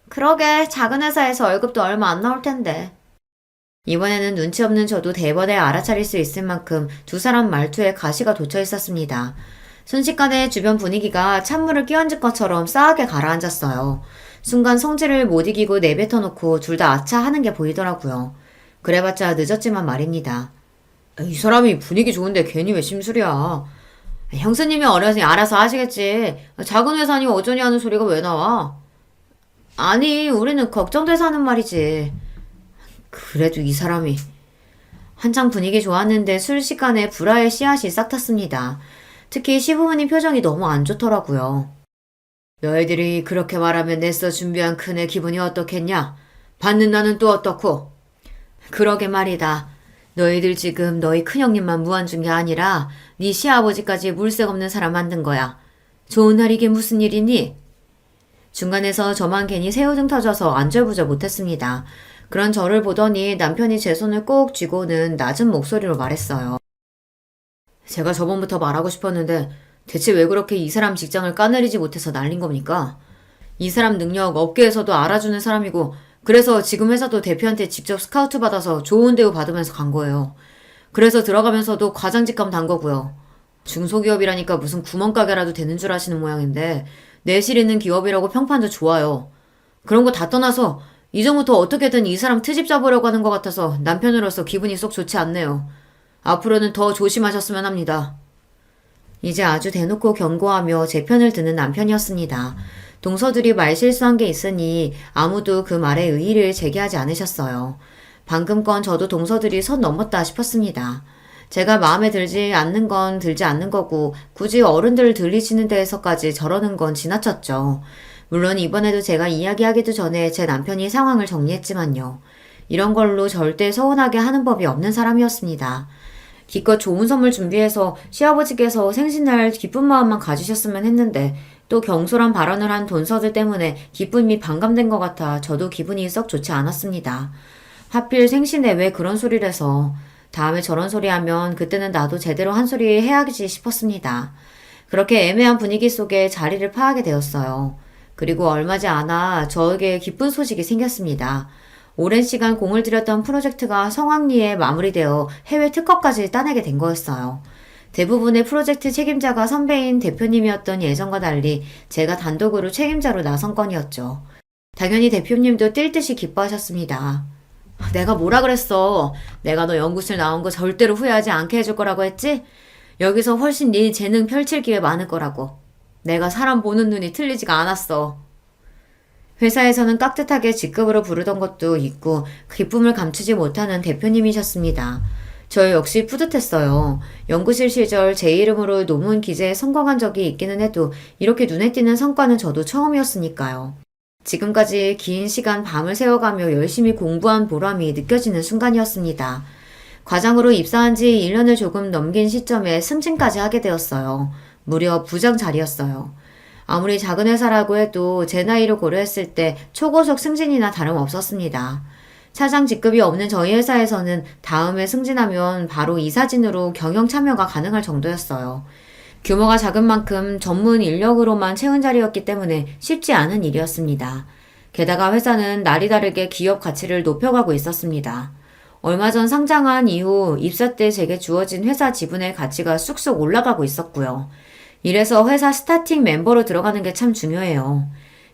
그러게 작은 회사에서 월급도 얼마 안 나올 텐데. 이번에는 눈치 없는 저도 대번에 알아차릴 수 있을 만큼 두 사람 말투에 가시가 돋쳐 있었습니다. 순식간에 주변 분위기가 찬물을 끼얹은 것처럼 싸하게 가라앉았어요. 순간 성질을 못 이기고 내뱉어놓고 둘 다 아차 하는 게 보이더라고요. 그래봤자 늦었지만 말입니다. 이 사람이 분위기 좋은데 괜히 왜 심술이야. 형수님이 어려서니 알아서 하시겠지. 작은 회사니 어쩌니 하는 소리가 왜 나와? 아니 우리는 걱정돼서 하는 말이지. 그래도 이 사람이. 한창 분위기 좋았는데 순식간에 불화의 씨앗이 싹 탔습니다. 특히 시부모님 표정이 너무 안 좋더라고요. 너희들이 그렇게 말하면 내서 준비한 큰애 기분이 어떻겠냐? 받는 나는 또 어떻고? 그러게 말이다. 너희들 지금 너희 큰형님만 무안준 게 아니라 네 시아버지까지 물색 없는 사람 만든 거야. 좋은 날 이게 무슨 일이니? 중간에서 저만 괜히 새우등 터져서 안절부절 못했습니다. 그런 저를 보더니 남편이 제 손을 꼭 쥐고는 낮은 목소리로 말했어요. 제가 저번부터 말하고 싶었는데 대체 왜 그렇게 이 사람 직장을 까내리지 못해서 날린 겁니까? 이 사람 능력 업계에서도 알아주는 사람이고 그래서 지금 회사도 대표한테 직접 스카우트 받아서 좋은 대우 받으면서 간 거예요. 그래서 들어가면서도 과장 직감 단 거고요. 중소기업이라니까 무슨 구멍가게라도 되는 줄 아시는 모양인데 내실 있는 기업이라고 평판도 좋아요. 그런 거 다 떠나서 이전부터 어떻게든 이 사람 트집 잡으려고 하는 것 같아서 남편으로서 기분이 쏙 좋지 않네요. 앞으로는 더 조심하셨으면 합니다. 이제 아주 대놓고 경고하며 제 편을 드는 남편이었습니다. 동서들이 말실수한 게 있으니 아무도 그 말에 의의를 제기하지 않으셨어요. 방금 건 저도 동서들이 선 넘었다 싶었습니다. 제가 마음에 들지 않는 건 들지 않는 거고 굳이 어른들 들리시는 데에서까지 저러는 건 지나쳤죠. 물론 이번에도 제가 이야기하기도 전에 제 남편이 상황을 정리했지만요. 이런 걸로 절대 서운하게 하는 법이 없는 사람이었습니다. 기껏 좋은 선물 준비해서 시아버지께서 생신날 기쁜 마음만 가지셨으면 했는데 또 경솔한 발언을 한 돈서들 때문에 기쁨이 반감된 것 같아 저도 기분이 썩 좋지 않았습니다. 하필 생신에 왜 그런 소리를 해서 다음에 저런 소리 하면 그때는 나도 제대로 한 소리 해야지 싶었습니다. 그렇게 애매한 분위기 속에 자리를 파하게 되었어요. 그리고 얼마지 않아 저에게 기쁜 소식이 생겼습니다. 오랜 시간 공을 들였던 프로젝트가 성황리에 마무리되어 해외 특허까지 따내게 된 거였어요. 대부분의 프로젝트 책임자가 선배인 대표님이었던 예전과 달리 제가 단독으로 책임자로 나선 건이었죠. 당연히 대표님도 뛸 듯이 기뻐하셨습니다. 내가 뭐라 그랬어. 내가 너 연구실 나온 거 절대로 후회하지 않게 해줄 거라고 했지? 여기서 훨씬 네 재능 펼칠 기회 많을 거라고. 내가 사람 보는 눈이 틀리지가 않았어. 회사에서는 깍듯하게 직급으로 부르던 것도 있고 기쁨을 감추지 못하는 대표님이셨습니다. 저 역시 뿌듯했어요. 연구실 시절 제 이름으로 논문 기재에 성공한 적이 있기는 해도 이렇게 눈에 띄는 성과는 저도 처음이었으니까요. 지금까지 긴 시간 밤을 새워가며 열심히 공부한 보람이 느껴지는 순간이었습니다. 과장으로 입사한 지 1년을 조금 넘긴 시점에 승진까지 하게 되었어요. 무려 부장 자리였어요. 아무리 작은 회사라고 해도 제 나이를 고려했을 때 초고속 승진이나 다름없었습니다. 차장 직급이 없는 저희 회사에서는 다음에 승진하면 바로 이사진으로 경영 참여가 가능할 정도였어요. 규모가 작은 만큼 전문 인력으로만 채운 자리였기 때문에 쉽지 않은 일이었습니다. 게다가 회사는 날이 다르게 기업 가치를 높여가고 있었습니다. 얼마 전 상장한 이후 입사 때 제게 주어진 회사 지분의 가치가 쑥쑥 올라가고 있었고요. 이래서 회사 스타팅 멤버로 들어가는 게 참 중요해요.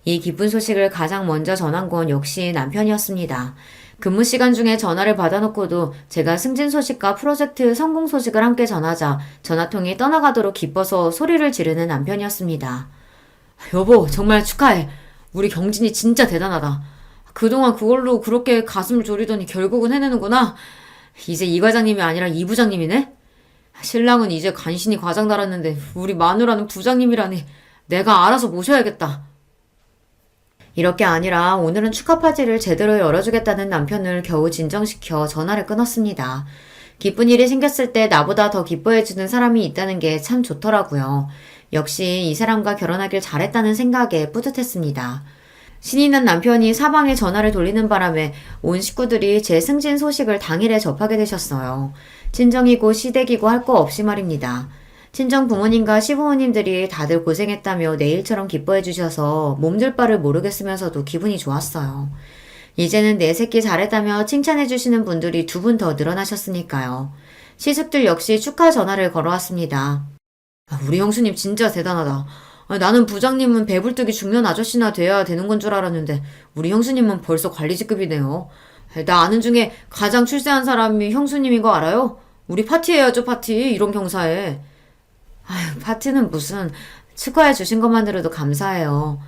이 기쁜 소식을 가장 먼저 전한 건 역시 남편이었습니다. 근무 시간 중에 전화를 받아놓고도 제가 승진 소식과 프로젝트 성공 소식을 함께 전하자 전화통이 떠나가도록 기뻐서 소리를 지르는 남편이었습니다. 여보, 정말 축하해. 우리 경진이 진짜 대단하다. 그동안 그걸로 그렇게 가슴을 졸이더니 결국은 해내는구나. 이제 이 과장님이 아니라 이 부장님이네? 신랑은 이제 간신히 과장 달았는데 우리 마누라는 부장님이라니. 내가 알아서 모셔야겠다. 이렇게 아니라 오늘은 축하 파티를 제대로 열어주겠다는 남편을 겨우 진정시켜 전화를 끊었습니다. 기쁜 일이 생겼을 때 나보다 더 기뻐해주는 사람이 있다는 게 참 좋더라고요. 역시 이 사람과 결혼하길 잘했다는 생각에 뿌듯했습니다. 신이 난 남편이 사방에 전화를 돌리는 바람에 온 식구들이 제 승진 소식을 당일에 접하게 되셨어요. 친정이고 시댁이고 할 거 없이 말입니다. 친정 부모님과 시부모님들이 다들 고생했다며 내일처럼 기뻐해 주셔서 몸둘 바를 모르겠으면서도 기분이 좋았어요. 이제는 내 새끼 잘했다며 칭찬해 주시는 분들이 2분 더 늘어나셨으니까요. 시숙들 역시 축하 전화를 걸어왔습니다. 우리 형수님 진짜 대단하다. 나는 부장님은 배불뚝이 중년 아저씨나 돼야 되는 건 줄 알았는데 우리 형수님은 벌써 관리직급이네요. 나 아는 중에 가장 출세한 사람이 형수님인 거 알아요? 우리 파티해야죠, 파티. 이런 경사에. 아휴, 파티는 무슨. 축하해 주신 것만으로도 감사해요.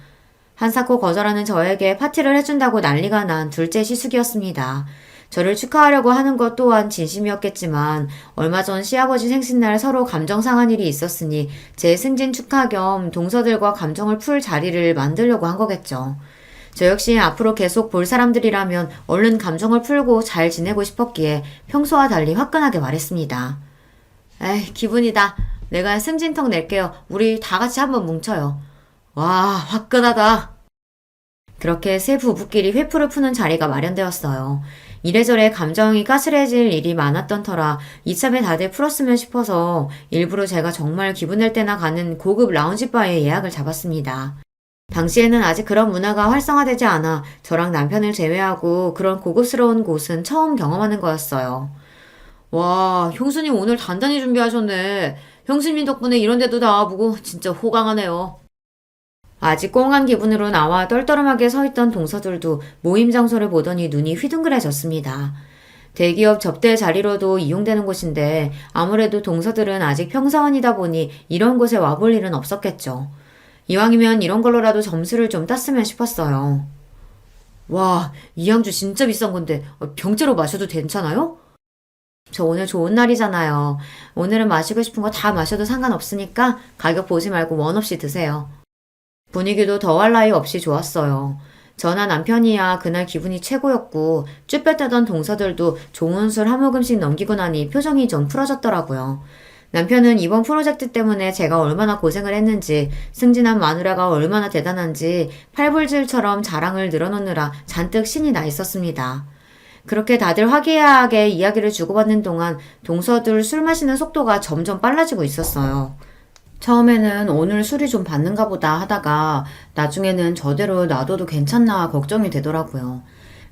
한사코 거절하는 저에게 파티를 해준다고 난리가 난 둘째 시숙이었습니다. 저를 축하하려고 하는 것 또한 진심이었겠지만 얼마 전 시아버지 생신날 서로 감정 상한 일이 있었으니 제 승진 축하 겸 동서들과 감정을 풀 자리를 만들려고 한 거겠죠. 저 역시 앞으로 계속 볼 사람들이라면 얼른 감정을 풀고 잘 지내고 싶었기에 평소와 달리 화끈하게 말했습니다. 에이, 기분이다. 내가 승진턱 낼게요. 우리 다 같이 한번 뭉쳐요. 와, 화끈하다. 그렇게 세 부부끼리 회프를 푸는 자리가 마련되었어요. 이래저래 감정이 가스레질 일이 많았던 터라 이참에 다들 풀었으면 싶어서 일부러 제가 정말 기분 낼 때나 가는 고급 라운지바에 예약을 잡았습니다. 당시에는 아직 그런 문화가 활성화되지 않아 저랑 남편을 제외하고 그런 고급스러운 곳은 처음 경험하는 거였어요. 와, 형수님 오늘 단단히 준비하셨네. 형수님 덕분에 이런 데도 나와보고 진짜 호강하네요. 아직 꽁한 기분으로 나와 떨떠름하게 서있던 동서들도 모임 장소를 보더니 눈이 휘둥그레졌습니다. 대기업 접대 자리로도 이용되는 곳인데 아무래도 동서들은 아직 평사원이다 보니 이런 곳에 와볼 일은 없었겠죠. 이왕이면 이런 걸로라도 점수를 좀 땄으면 싶었어요. 와, 이 양주 진짜 비싼 건데 병째로 마셔도 괜찮아요? 저 오늘 좋은 날이잖아요. 오늘은 마시고 싶은 거 다 마셔도 상관없으니까 가격 보지 말고 원 없이 드세요. 분위기도 더할 나위 없이 좋았어요. 저나 남편이야 그날 기분이 최고였고 쭈뼛대던 동서들도 좋은 술 한 모금씩 넘기고 나니 표정이 좀 풀어졌더라고요. 남편은 이번 프로젝트 때문에 제가 얼마나 고생을 했는지, 승진한 마누라가 얼마나 대단한지 팔불질처럼 자랑을 늘어놓느라 잔뜩 신이 나 있었습니다. 그렇게 다들 화기애애하게 이야기를 주고받는 동안 동서들 술 마시는 속도가 점점 빨라지고 있었어요. 처음에는 오늘 술이 좀 받는가 보다 하다가 나중에는 저대로 놔둬도 괜찮나 걱정이 되더라고요.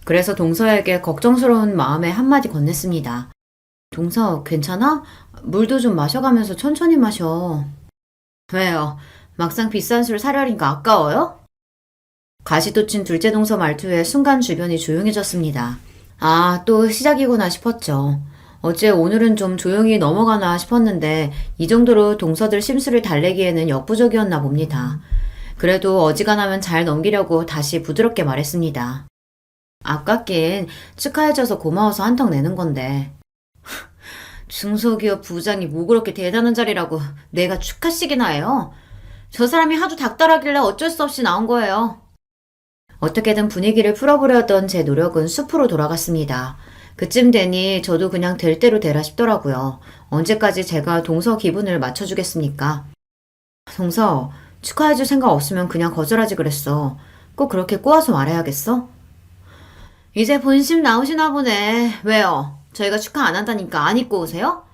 그래서 동서에게 걱정스러운 마음에 한마디 건넸습니다. 동서, 괜찮아? 물도 좀 마셔가면서 천천히 마셔. 왜요? 막상 비싼 술 사려니까 아까워요? 가시돋친 둘째 동서 말투에 순간 주변이 조용해졌습니다. 아, 또 시작이구나 싶었죠. 어째 오늘은 좀 조용히 넘어가나 싶었는데 이 정도로 동서들 심술을 달래기에는 역부족이었나 봅니다. 그래도 어지간하면 잘 넘기려고 다시 부드럽게 말했습니다. 아깝긴 축하해줘서 고마워서 한턱 내는 건데. 중소기업 부장이 뭐 그렇게 대단한 자리라고 내가 축하식이나 해요? 저 사람이 하도 닥달하길래 어쩔 수 없이 나온 거예요. 어떻게든 분위기를 풀어보려던 제 노력은 숲으로 돌아갔습니다. 그쯤 되니 저도 그냥 될 대로 되라 싶더라고요. 언제까지 제가 동서 기분을 맞춰주겠습니까? 동서, 축하해줄 생각 없으면 그냥 거절하지 그랬어. 꼭 그렇게 꼬아서 말해야겠어? 이제 본심 나오시나 보네. 왜요? 저희가 축하 안 한다니까 안 입고 오세요?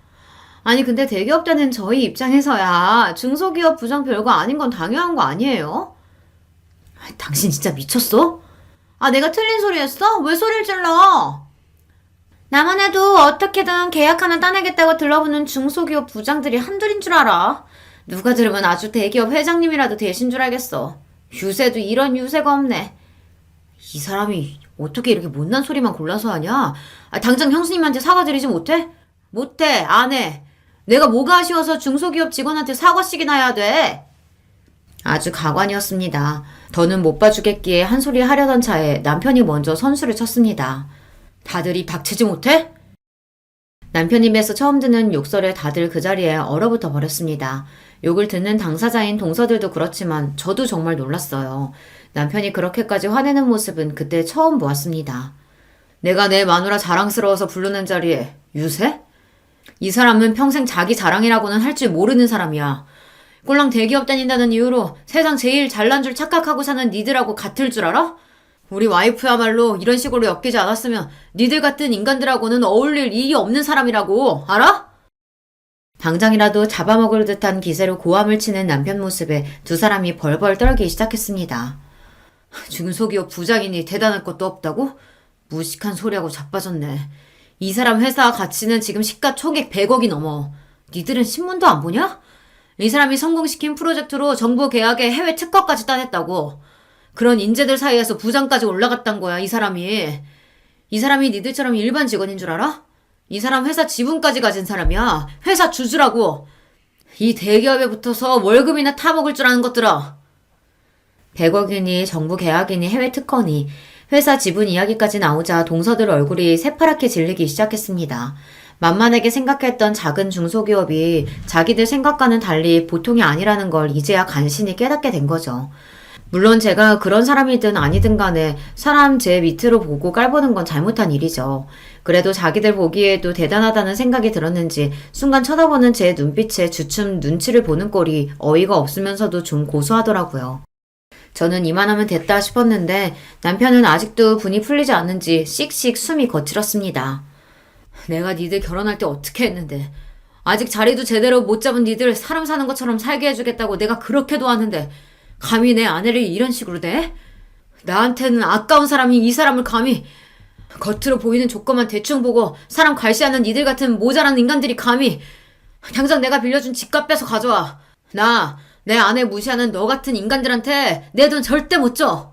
아니 근데 대기업자는 저희 입장에서야 중소기업 부장 별거 아닌 건 당연한 거 아니에요? 당신 진짜 미쳤어? 아 내가 틀린 소리 했어? 왜 소리를 질러? 나만 해도 어떻게든 계약 하나 따내겠다고 들러붙는 중소기업 부장들이 한둘인 줄 알아. 누가 들으면 아주 대기업 회장님이라도 되신 줄 알겠어. 유세도 이런 유세가 없네. 이 사람이 어떻게 이렇게 못난 소리만 골라서 하냐? 아, 당장 형수님한테 사과드리지 못해? 못해, 안 해. 내가 뭐가 아쉬워서 중소기업 직원한테 사과식이나 해야 돼. 아주 가관이었습니다. 더는 못 봐주겠기에 한 소리 하려던 차에 남편이 먼저 선수를 쳤습니다. 다들 입 닥치지 못해? 남편 입에서 처음 듣는 욕설에 다들 그 자리에 얼어붙어 버렸습니다. 욕을 듣는 당사자인 동서들도 그렇지만 저도 정말 놀랐어요. 남편이 그렇게까지 화내는 모습은 그때 처음 보았습니다. 내가 내 마누라 자랑스러워서 부르는 자리에 유세? 이 사람은 평생 자기 자랑이라고는 할 줄 모르는 사람이야. 꼴랑 대기업 다닌다는 이유로 세상 제일 잘난 줄 착각하고 사는 니들하고 같을 줄 알아? 우리 와이프야말로 이런 식으로 엮이지 않았으면 니들 같은 인간들하고는 어울릴 일이 없는 사람이라고, 알아? 당장이라도 잡아먹을 듯한 기세로 고함을 치는 남편 모습에 두 사람이 벌벌 떨기 시작했습니다. 중소기업 부장이니 대단할 것도 없다고? 무식한 소리하고 자빠졌네. 이 사람 회사 가치는 지금 시가총액 100억이 넘어. 니들은 신문도 안 보냐? 이 사람이 성공시킨 프로젝트로 정부 계약에 해외 특허까지 따냈다고. 그런 인재들 사이에서 부장까지 올라갔단 거야, 이 사람이. 이 사람이 니들처럼 일반 직원인 줄 알아? 이 사람 회사 지분까지 가진 사람이야. 회사 주주라고. 이 대기업에 붙어서 월급이나 타먹을 줄 아는 것들아. 100억이니 정부 계약이니 해외 특허니 회사 지분 이야기까지 나오자 동서들 얼굴이 새파랗게 질리기 시작했습니다. 만만하게 생각했던 작은 중소기업이 자기들 생각과는 달리 보통이 아니라는 걸 이제야 간신히 깨닫게 된 거죠. 물론 제가 그런 사람이든 아니든 간에 사람 제 밑으로 보고 깔보는 건 잘못한 일이죠. 그래도 자기들 보기에도 대단하다는 생각이 들었는지 순간 쳐다보는 제 눈빛에 주춤 눈치를 보는 꼴이 어이가 없으면서도 좀 고소하더라고요. 저는 이만하면 됐다 싶었는데 남편은 아직도 분이 풀리지 않는지 씩씩 숨이 거칠었습니다. 내가 니들 결혼할 때 어떻게 했는데 아직 자리도 제대로 못 잡은 니들 사람 사는 것처럼 살게 해주겠다고 내가 그렇게 도왔는데 감히 내 아내를 이런 식으로 대? 나한테는 아까운 사람이 이 사람을 감히 겉으로 보이는 조건만 대충 보고 사람 괄시하는 니들 같은 모자란 인간들이 감히 당장 내가 빌려준 집값 빼서 가져와. 내 아내 무시하는 너 같은 인간들한테 내 돈 절대 못 줘.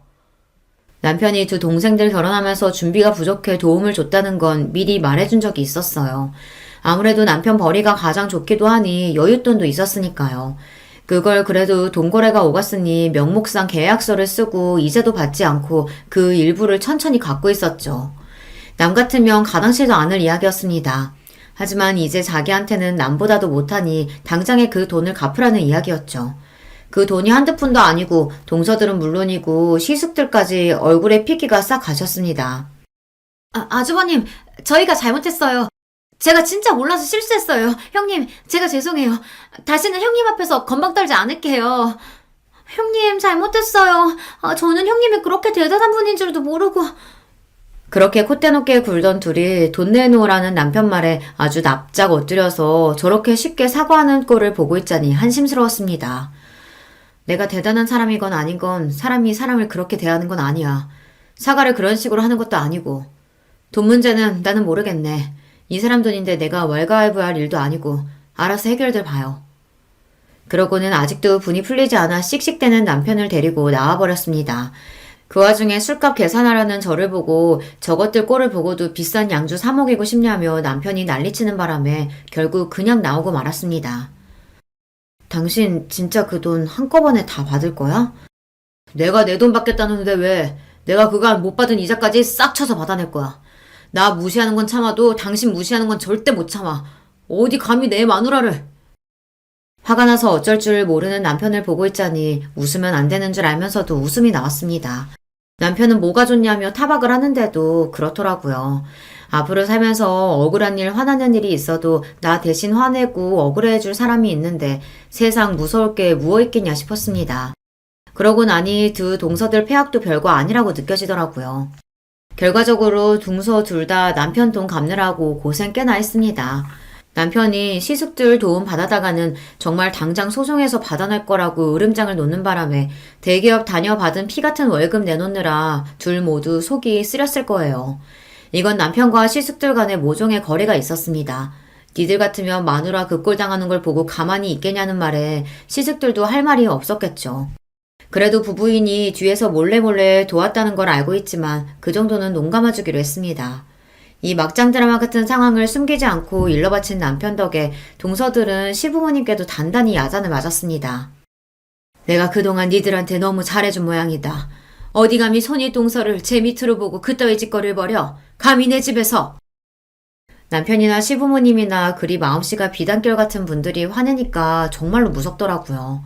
남편이 두 동생들 결혼하면서 준비가 부족해 도움을 줬다는 건 미리 말해준 적이 있었어요. 아무래도 남편 벌이가 가장 좋기도 하니 여윳돈도 있었으니까요. 그걸 그래도 돈거래가 오갔으니 명목상 계약서를 쓰고 이자도 받지 않고 그 일부를 천천히 갖고 있었죠. 남 같으면 가당치도 않을 이야기였습니다. 하지만 이제 자기한테는 남보다도 못하니 당장에 그 돈을 갚으라는 이야기였죠. 그 돈이 한두 푼도 아니고 동서들은 물론이고 시숙들까지 얼굴에 피기가 싹 가셨습니다. 아주버님, 저희가 잘못했어요. 제가 진짜 몰라서 실수했어요. 형님, 제가 죄송해요. 다시는 형님 앞에서 건방 떨지 않을게요. 형님, 잘못했어요. 저는 형님이 그렇게 대단한 분인 줄도 모르고. 그렇게 콧대 높게 굴던 둘이 돈 내놓으라는 남편 말에 아주 납작 엎드려서 저렇게 쉽게 사과하는 꼴을 보고 있자니 한심스러웠습니다. 내가 대단한 사람이건 아닌건 사람이 사람을 그렇게 대하는 건 아니야. 사과를 그런 식으로 하는 것도 아니고. 돈 문제는 나는 모르겠네. 이 사람 돈인데 내가 왈가왈부할 일도 아니고 알아서 해결들 봐요. 그러고는 아직도 분이 풀리지 않아 씩씩대는 남편을 데리고 나와버렸습니다. 그 와중에 술값 계산하라는 저를 보고 저것들 꼴을 보고도 비싼 양주 사 먹이고 싶냐며 남편이 난리치는 바람에 결국 그냥 나오고 말았습니다. 당신 진짜 그 돈 한꺼번에 다 받을 거야? 내가 내 돈 받겠다는데 왜? 내가 그간 못 받은 이자까지 싹 쳐서 받아낼 거야. 나 무시하는 건 참아도 당신 무시하는 건 절대 못 참아. 어디 감히 내 마누라를. 화가 나서 어쩔 줄 모르는 남편을 보고 있자니 웃으면 안 되는 줄 알면서도 웃음이 나왔습니다. 남편은 뭐가 좋냐며 타박을 하는데도 그렇더라고요. 앞으로 살면서 억울한 일, 화나는 일이 있어도 나 대신 화내고 억울해줄 사람이 있는데 세상 무서울 게 무엇 있겠냐 싶었습니다. 그러고 나니 두 동서들 폐악도 별거 아니라고 느껴지더라고요. 결과적으로 동서 둘 다 남편 돈 갚느라고 고생 꽤나 했습니다. 남편이 시숙들 도움 받아다가는 정말 당장 소송해서 받아낼 거라고 으름장을 놓는 바람에 대기업 다녀받은 피 같은 월급 내놓느라 둘 모두 속이 쓰렸을 거예요. 이건 남편과 시숙들 간의 모종의 거래가 있었습니다. 니들 같으면 마누라 그 꼴 당하는 걸 보고 가만히 있겠냐는 말에 시숙들도 할 말이 없었겠죠. 그래도 부부인이 뒤에서 몰래 도왔다는 걸 알고 있지만 그 정도는 농감아주기로 했습니다. 이 막장 드라마 같은 상황을 숨기지 않고 일러 바친 남편 덕에 동서들은 시부모님께도 단단히 야단을 맞았습니다. 내가 그동안 니들한테 너무 잘해준 모양이다. 어디 감히 손이 동서를 제 밑으로 보고 그따위 짓거리를 벌여. 감히 내 집에서. 남편이나 시부모님이나 그리 마음씨가 비단결 같은 분들이 화내니까 정말로 무섭더라고요.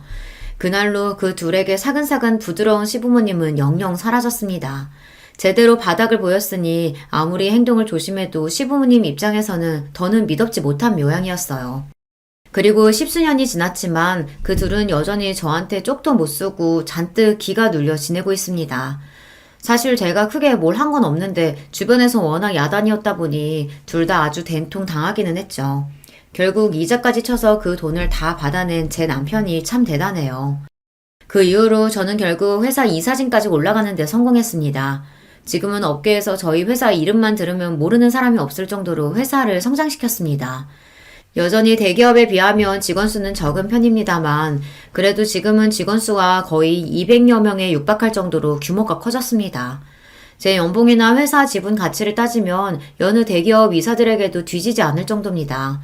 그날로 그 둘에게 사근사근 부드러운 시부모님은 영영 사라졌습니다. 제대로 바닥을 보였으니 아무리 행동을 조심해도 시부모님 입장에서는 더는 믿업지 못한 모양이었어요. 그리고 십수년이 지났지만 그 둘은 여전히 저한테 쪽도 못 쓰고 잔뜩 기가 눌려 지내고 있습니다. 사실 제가 크게 뭘 한 건 없는데 주변에서 워낙 야단이었다 보니 둘 다 아주 된통 당하기는 했죠. 결국 이자까지 쳐서 그 돈을 다 받아낸 제 남편이 참 대단해요. 그 이후로 저는 결국 회사 이사진까지 올라가는 데 성공했습니다. 지금은 업계에서 저희 회사 이름만 들으면 모르는 사람이 없을 정도로 회사를 성장시켰습니다. 여전히 대기업에 비하면 직원 수는 적은 편입니다만 그래도 지금은 직원 수가 거의 200여 명에 육박할 정도로 규모가 커졌습니다. 제 연봉이나 회사 지분 가치를 따지면 여느 대기업 이사들에게도 뒤지지 않을 정도입니다.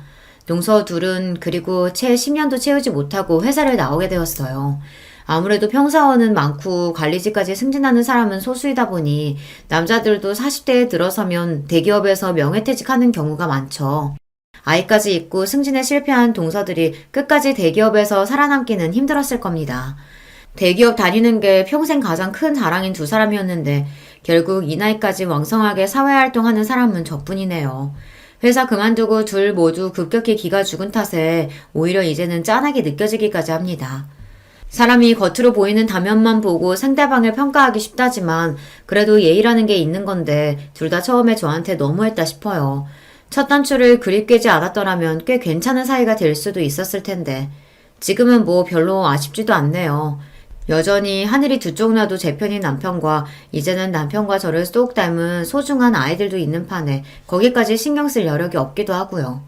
동서 둘은 그리고 채 10년도 채우지 못하고 회사를 나오게 되었어요. 아무래도 평사원은 많고 관리직까지 승진하는 사람은 소수이다 보니 남자들도 40대에 들어서면 대기업에서 명예퇴직하는 경우가 많죠. 아이까지 있고 승진에 실패한 동서들이 끝까지 대기업에서 살아남기는 힘들었을 겁니다. 대기업 다니는 게 평생 가장 큰 자랑인 두 사람이었는데 결국 이 나이까지 왕성하게 사회활동하는 사람은 저뿐이네요. 회사 그만두고 둘 모두 급격히 기가 죽은 탓에 오히려 이제는 짠하게 느껴지기까지 합니다. 사람이 겉으로 보이는 단면만 보고 상대방을 평가하기 쉽다지만 그래도 예의라는 게 있는 건데 둘 다 처음에 저한테 너무했다 싶어요. 첫 단추를 그리 꿰지 않았더라면 꽤 괜찮은 사이가 될 수도 있었을 텐데 지금은 뭐 별로 아쉽지도 않네요. 여전히 하늘이 두 쪽 나도 제 편인 남편과 이제는 남편과 저를 쏙 닮은 소중한 아이들도 있는 판에 거기까지 신경 쓸 여력이 없기도 하고요.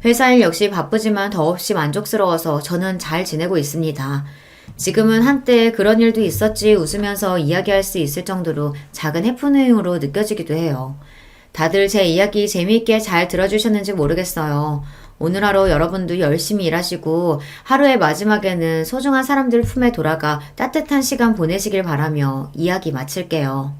회사 일 역시 바쁘지만 더없이 만족스러워서 저는 잘 지내고 있습니다. 지금은 한때 그런 일도 있었지 웃으면서 이야기할 수 있을 정도로 작은 해프닝으로 느껴지기도 해요. 다들 제 이야기 재미있게 잘 들어주셨는지 모르겠어요. 오늘 하루 여러분도 열심히 일하시고 하루의 마지막에는 소중한 사람들 품에 돌아가 따뜻한 시간 보내시길 바라며 이야기 마칠게요.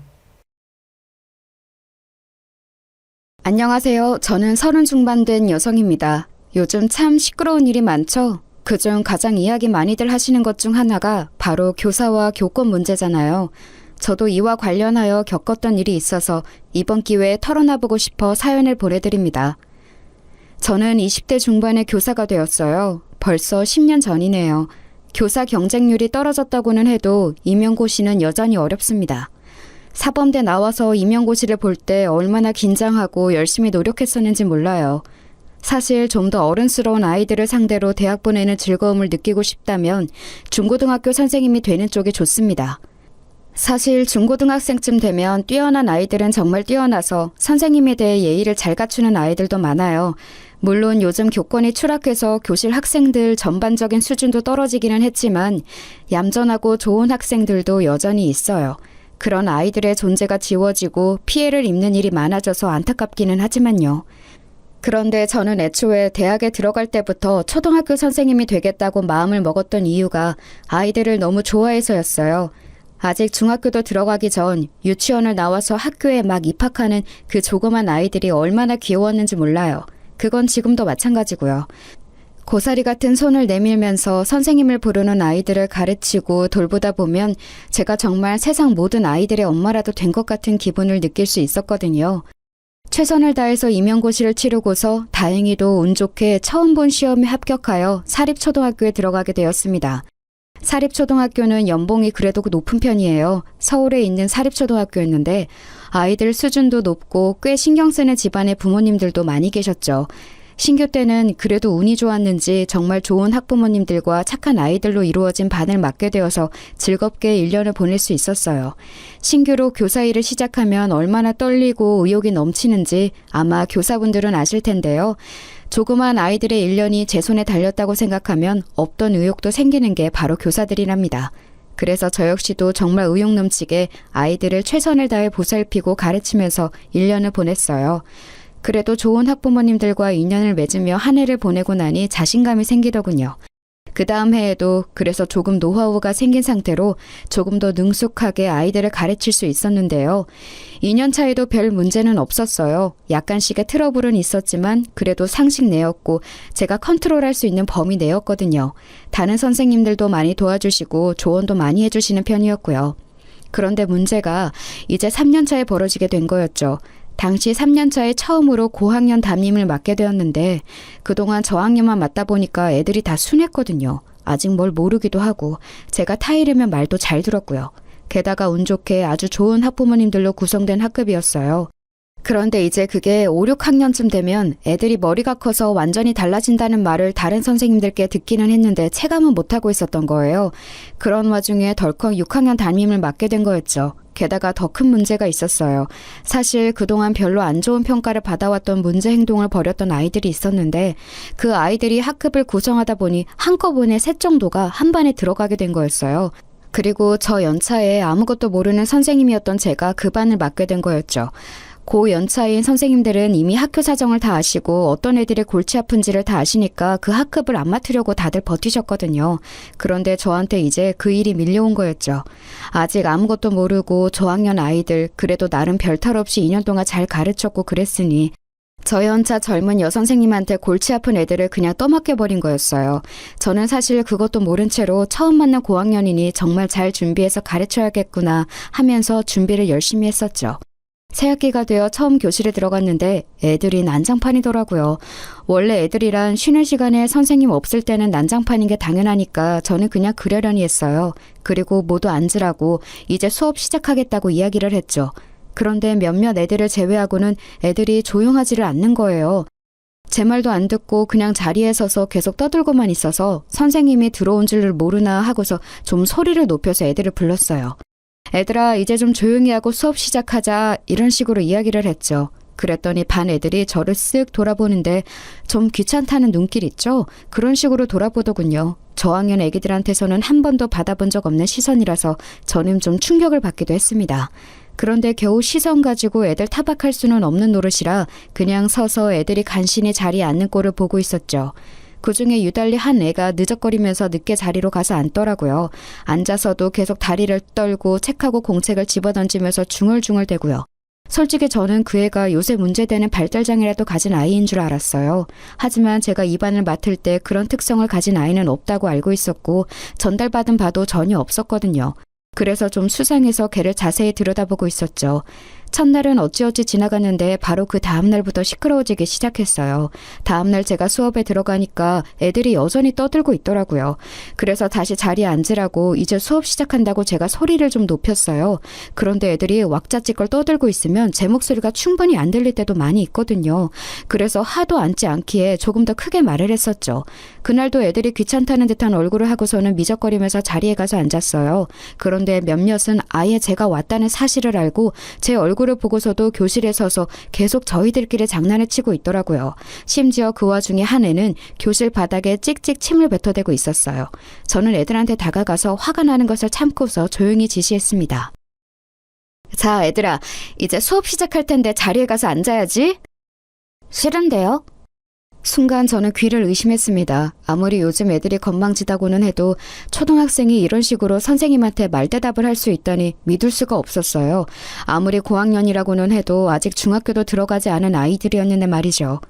안녕하세요. 저는 30 중반 된 여성입니다. 요즘 참 시끄러운 일이 많죠? 그중 가장 이야기 많이들 하시는 것 중 하나가 바로 교사와 교권 문제잖아요. 저도 이와 관련하여 겪었던 일이 있어서 이번 기회에 털어놔보고 싶어 사연을 보내드립니다. 저는 20대 중반에 교사가 되었어요. 벌써 10년 전이네요. 교사 경쟁률이 떨어졌다고는 해도 임용고시는 여전히 어렵습니다. 사범대 나와서 임용고시를 볼 때 얼마나 긴장하고 열심히 노력했었는지 몰라요. 사실 좀 더 어른스러운 아이들을 상대로 대학 보내는 즐거움을 느끼고 싶다면 중고등학교 선생님이 되는 쪽이 좋습니다. 사실 중고등학생쯤 되면 뛰어난 아이들은 정말 뛰어나서 선생님에 대해 예의를 잘 갖추는 아이들도 많아요. 물론 요즘 교권이 추락해서 교실 학생들 전반적인 수준도 떨어지기는 했지만 얌전하고 좋은 학생들도 여전히 있어요. 그런 아이들의 존재가 지워지고 피해를 입는 일이 많아져서 안타깝기는 하지만요. 그런데 저는 애초에 대학에 들어갈 때부터 초등학교 선생님이 되겠다고 마음을 먹었던 이유가 아이들을 너무 좋아해서였어요. 아직 중학교도 들어가기 전 유치원을 나와서 학교에 막 입학하는 그 조그만 아이들이 얼마나 귀여웠는지 몰라요. 그건 지금도 마찬가지고요. 고사리 같은 손을 내밀면서 선생님을 부르는 아이들을 가르치고 돌보다 보면 제가 정말 세상 모든 아이들의 엄마라도 된 것 같은 기분을 느낄 수 있었거든요. 최선을 다해서 임용고시를 치르고서 다행히도 운 좋게 처음 본 시험에 합격하여 사립초등학교에 들어가게 되었습니다. 사립초등학교는 연봉이 그래도 높은 편이에요. 서울에 있는 사립초등학교였는데 아이들 수준도 높고 꽤 신경 쓰는 집안의 부모님들도 많이 계셨죠. 신규 때는 그래도 운이 좋았는지 정말 좋은 학부모님들과 착한 아이들로 이루어진 반을 맡게 되어서 즐겁게 1년을 보낼 수 있었어요. 신규로 교사 일을 시작하면 얼마나 떨리고 의욕이 넘치는지 아마 교사분들은 아실 텐데요. 조그만 아이들의 1년이 제 손에 달렸다고 생각하면 없던 의욕도 생기는 게 바로 교사들이랍니다. 그래서 저 역시도 정말 의욕 넘치게 아이들을 최선을 다해 보살피고 가르치면서 1년을 보냈어요. 그래도 좋은 학부모님들과 인연을 맺으며 한 해를 보내고 나니 자신감이 생기더군요. 그 다음 해에도 그래서 조금 노하우가 생긴 상태로 조금 더 능숙하게 아이들을 가르칠 수 있었는데요. 2년 차에도 별 문제는 없었어요. 약간씩의 트러블은 있었지만 그래도 상식 내였고 제가 컨트롤할 수 있는 범위 내였거든요. 다른 선생님들도 많이 도와주시고 조언도 많이 해주시는 편이었고요. 그런데 문제가 이제 3년 차에 벌어지게 된 거였죠. 당시 3년 차에 처음으로 고학년 담임을 맡게 되었는데 그동안 저학년만 맡다 보니까 애들이 다 순했거든요. 아직 뭘 모르기도 하고 제가 타이르면 말도 잘 들었고요. 게다가 운 좋게 아주 좋은 학부모님들로 구성된 학급이었어요. 그런데 이제 그게 5, 6학년쯤 되면 애들이 머리가 커서 완전히 달라진다는 말을 다른 선생님들께 듣기는 했는데 체감은 못하고 있었던 거예요. 그런 와중에 덜컥 6학년 담임을 맡게 된 거였죠. 게다가 더 큰 문제가 있었어요. 사실 그동안 별로 안 좋은 평가를 받아왔던 문제 행동을 벌였던 아이들이 있었는데 그 아이들이 학급을 구성하다 보니 한꺼번에 셋 정도가 한 반에 들어가게 된 거였어요. 그리고 저 연차에 아무것도 모르는 선생님이었던 제가 그 반을 맡게 된 거였죠. 고 연차인 선생님들은 이미 학교 사정을 다 아시고 어떤 애들이 골치 아픈지를 다 아시니까 그 학급을 안 맡으려고 다들 버티셨거든요. 그런데 저한테 이제 그 일이 밀려온 거였죠. 아직 아무것도 모르고 저학년 아이들 그래도 나름 별탈 없이 2년 동안 잘 가르쳤고 그랬으니 저 연차 젊은 여선생님한테 골치 아픈 애들을 그냥 떠맡겨버린 거였어요. 저는 사실 그것도 모른 채로 처음 만난 고학년이니 정말 잘 준비해서 가르쳐야겠구나 하면서 준비를 열심히 했었죠. 새학기가 되어 처음 교실에 들어갔는데 애들이 난장판이더라고요. 원래 애들이란 쉬는 시간에 선생님 없을 때는 난장판인 게 당연하니까 저는 그냥 그러려니 했어요. 그리고 모두 앉으라고 이제 수업 시작하겠다고 이야기를 했죠. 그런데 몇몇 애들을 제외하고는 애들이 조용하지를 않는 거예요. 제 말도 안 듣고 그냥 자리에 서서 계속 떠들고만 있어서 선생님이 들어온 줄 모르나 하고서 좀 소리를 높여서 애들을 불렀어요. 애들아 이제 좀 조용히 하고 수업 시작하자 이런 식으로 이야기를 했죠. 그랬더니 반 애들이 저를 쓱 돌아보는데 좀 귀찮다는 눈길 있죠? 그런 식으로 돌아보더군요. 저학년 애기들한테서는 한 번도 받아본 적 없는 시선이라서 저는 좀 충격을 받기도 했습니다. 그런데 겨우 시선 가지고 애들 타박할 수는 없는 노릇이라 그냥 서서 애들이 간신히 자리에 앉는 꼴을 보고 있었죠. 그중에 유달리 한 애가 느적거리면서 늦게 자리로 가서 앉더라고요. 앉아서도 계속 다리를 떨고 책하고 공책을 집어던지면서 중얼중얼대고요. 솔직히 저는 그 애가 요새 문제되는 발달장애라도 가진 아이인 줄 알았어요. 하지만 제가 이 반을 맡을 때 그런 특성을 가진 아이는 없다고 알고 있었고 전달받은 바도 전혀 없었거든요. 그래서 좀 수상해서 걔를 자세히 들여다보고 있었죠. 첫날은 어찌어찌 지나갔는데 바로 그 다음날부터 시끄러워지기 시작했어요. 다음날 제가 수업에 들어가니까 애들이 여전히 떠들고 있더라고요. 그래서 다시 자리에 앉으라고 이제 수업 시작한다고 제가 소리를 좀 높였어요. 그런데 애들이 왁자지껄 떠들고 있으면 제 목소리가 충분히 안 들릴 때도 많이 있거든요. 그래서 하도 앉지 않기에 조금 더 크게 말을 했었죠. 그날도 애들이 귀찮다는 듯한 얼굴을 하고서는 미적거리면서 자리에 가서 앉았어요. 그런데 몇몇은 아예 제가 왔다는 사실을 알고 제 얼굴을 보고서도 교실에 서서 계속 저희들끼리 장난을 치고 있더라고요. 심지어 그 와중에 한 애는 교실 바닥에 찍찍 침을 뱉어대고 있었어요. 저는 애들한테 다가가서 화가 나는 것을 참고서 조용히 지시했습니다. 자, 애들아, 이제 수업 시작할 텐데 자리에 가서 앉아야지. 싫은데요? 순간 저는 귀를 의심했습니다. 아무리 요즘 애들이 건방지다고는 해도 초등학생이 이런 식으로 선생님한테 말대답을 할 수 있다니 믿을 수가 없었어요. 아무리 고학년이라고는 해도 아직 중학교도 들어가지 않은 아이들이었는데 말이죠.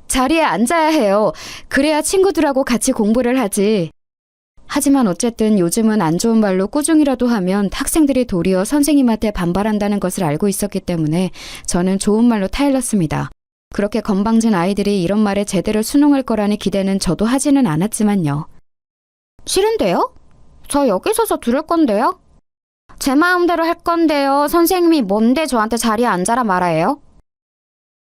자리에 앉아야 해요. 그래야 친구들하고 같이 공부를 하지. 하지만 어쨌든 요즘은 안 좋은 말로 꾸중이라도 하면 학생들이 도리어 선생님한테 반발한다는 것을 알고 있었기 때문에 저는 좋은 말로 타일렀습니다. 그렇게 건방진 아이들이 이런 말에 제대로 순응할 거라는 기대는 저도 하지는 않았지만요. 싫은데요? 저 여기 서서 들을 건데요? 제 마음대로 할 건데요. 선생님이 뭔데 저한테 자리에 앉아라 말아요?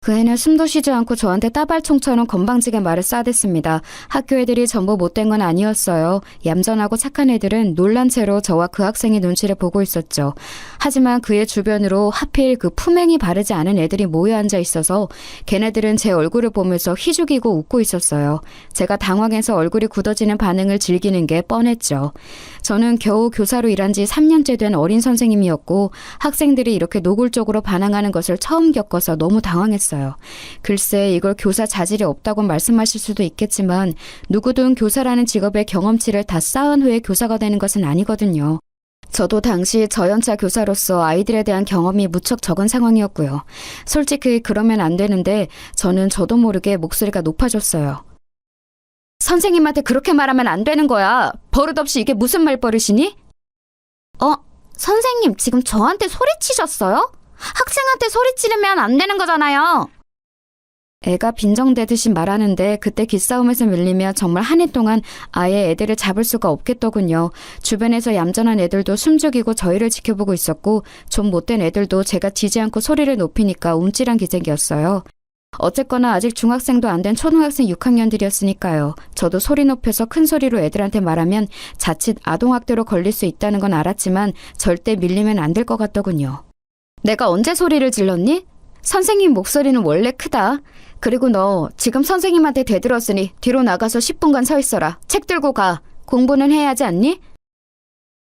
그 애는 숨도 쉬지 않고 저한테 따발총처럼 건방지게 말을 쏴댔습니다. 학교 애들이 전부 못된 건 아니었어요. 얌전하고 착한 애들은 놀란 채로 저와 그 학생의 눈치를 보고 있었죠. 하지만 그의 주변으로 하필 그 품행이 바르지 않은 애들이 모여 앉아 있어서 걔네들은 제 얼굴을 보면서 희죽이고 웃고 있었어요. 제가 당황해서 얼굴이 굳어지는 반응을 즐기는 게 뻔했죠. 저는 겨우 교사로 일한 지 3년째 된 어린 선생님이었고 학생들이 이렇게 노골적으로 반항하는 것을 처음 겪어서 너무 당황했어요. 글쎄 이걸 교사 자질이 없다고 말씀하실 수도 있겠지만 누구든 교사라는 직업의 경험치를 다 쌓은 후에 교사가 되는 것은 아니거든요. 저도 당시 저연차 교사로서 아이들에 대한 경험이 무척 적은 상황이었고요. 솔직히 그러면 안 되는데 저는 저도 모르게 목소리가 높아졌어요. 선생님한테 그렇게 말하면 안 되는 거야. 버릇없이 이게 무슨 말버릇이니? 선생님 지금 저한테 소리치셨어요? 학생한테 소리 지르면 안 되는 거잖아요. 애가 빈정대듯이 말하는데 그때 기싸움에서 밀리면 정말 한 해 동안 아예 애들을 잡을 수가 없겠더군요. 주변에서 얌전한 애들도 숨죽이고 저희를 지켜보고 있었고 좀 못된 애들도 제가 지지 않고 소리를 높이니까 움찔한 기색이었어요. 어쨌거나 아직 중학생도 안 된 초등학생 6학년들이었으니까요. 저도 소리 높여서 큰 소리로 애들한테 말하면 자칫 아동학대로 걸릴 수 있다는 건 알았지만 절대 밀리면 안 될 것 같더군요. 내가 언제 소리를 질렀니? 선생님 목소리는 원래 크다. 그리고 너 지금 선생님한테 대들었으니 뒤로 나가서 10분간 서 있어라. 책 들고 가. 공부는 해야 하지 않니?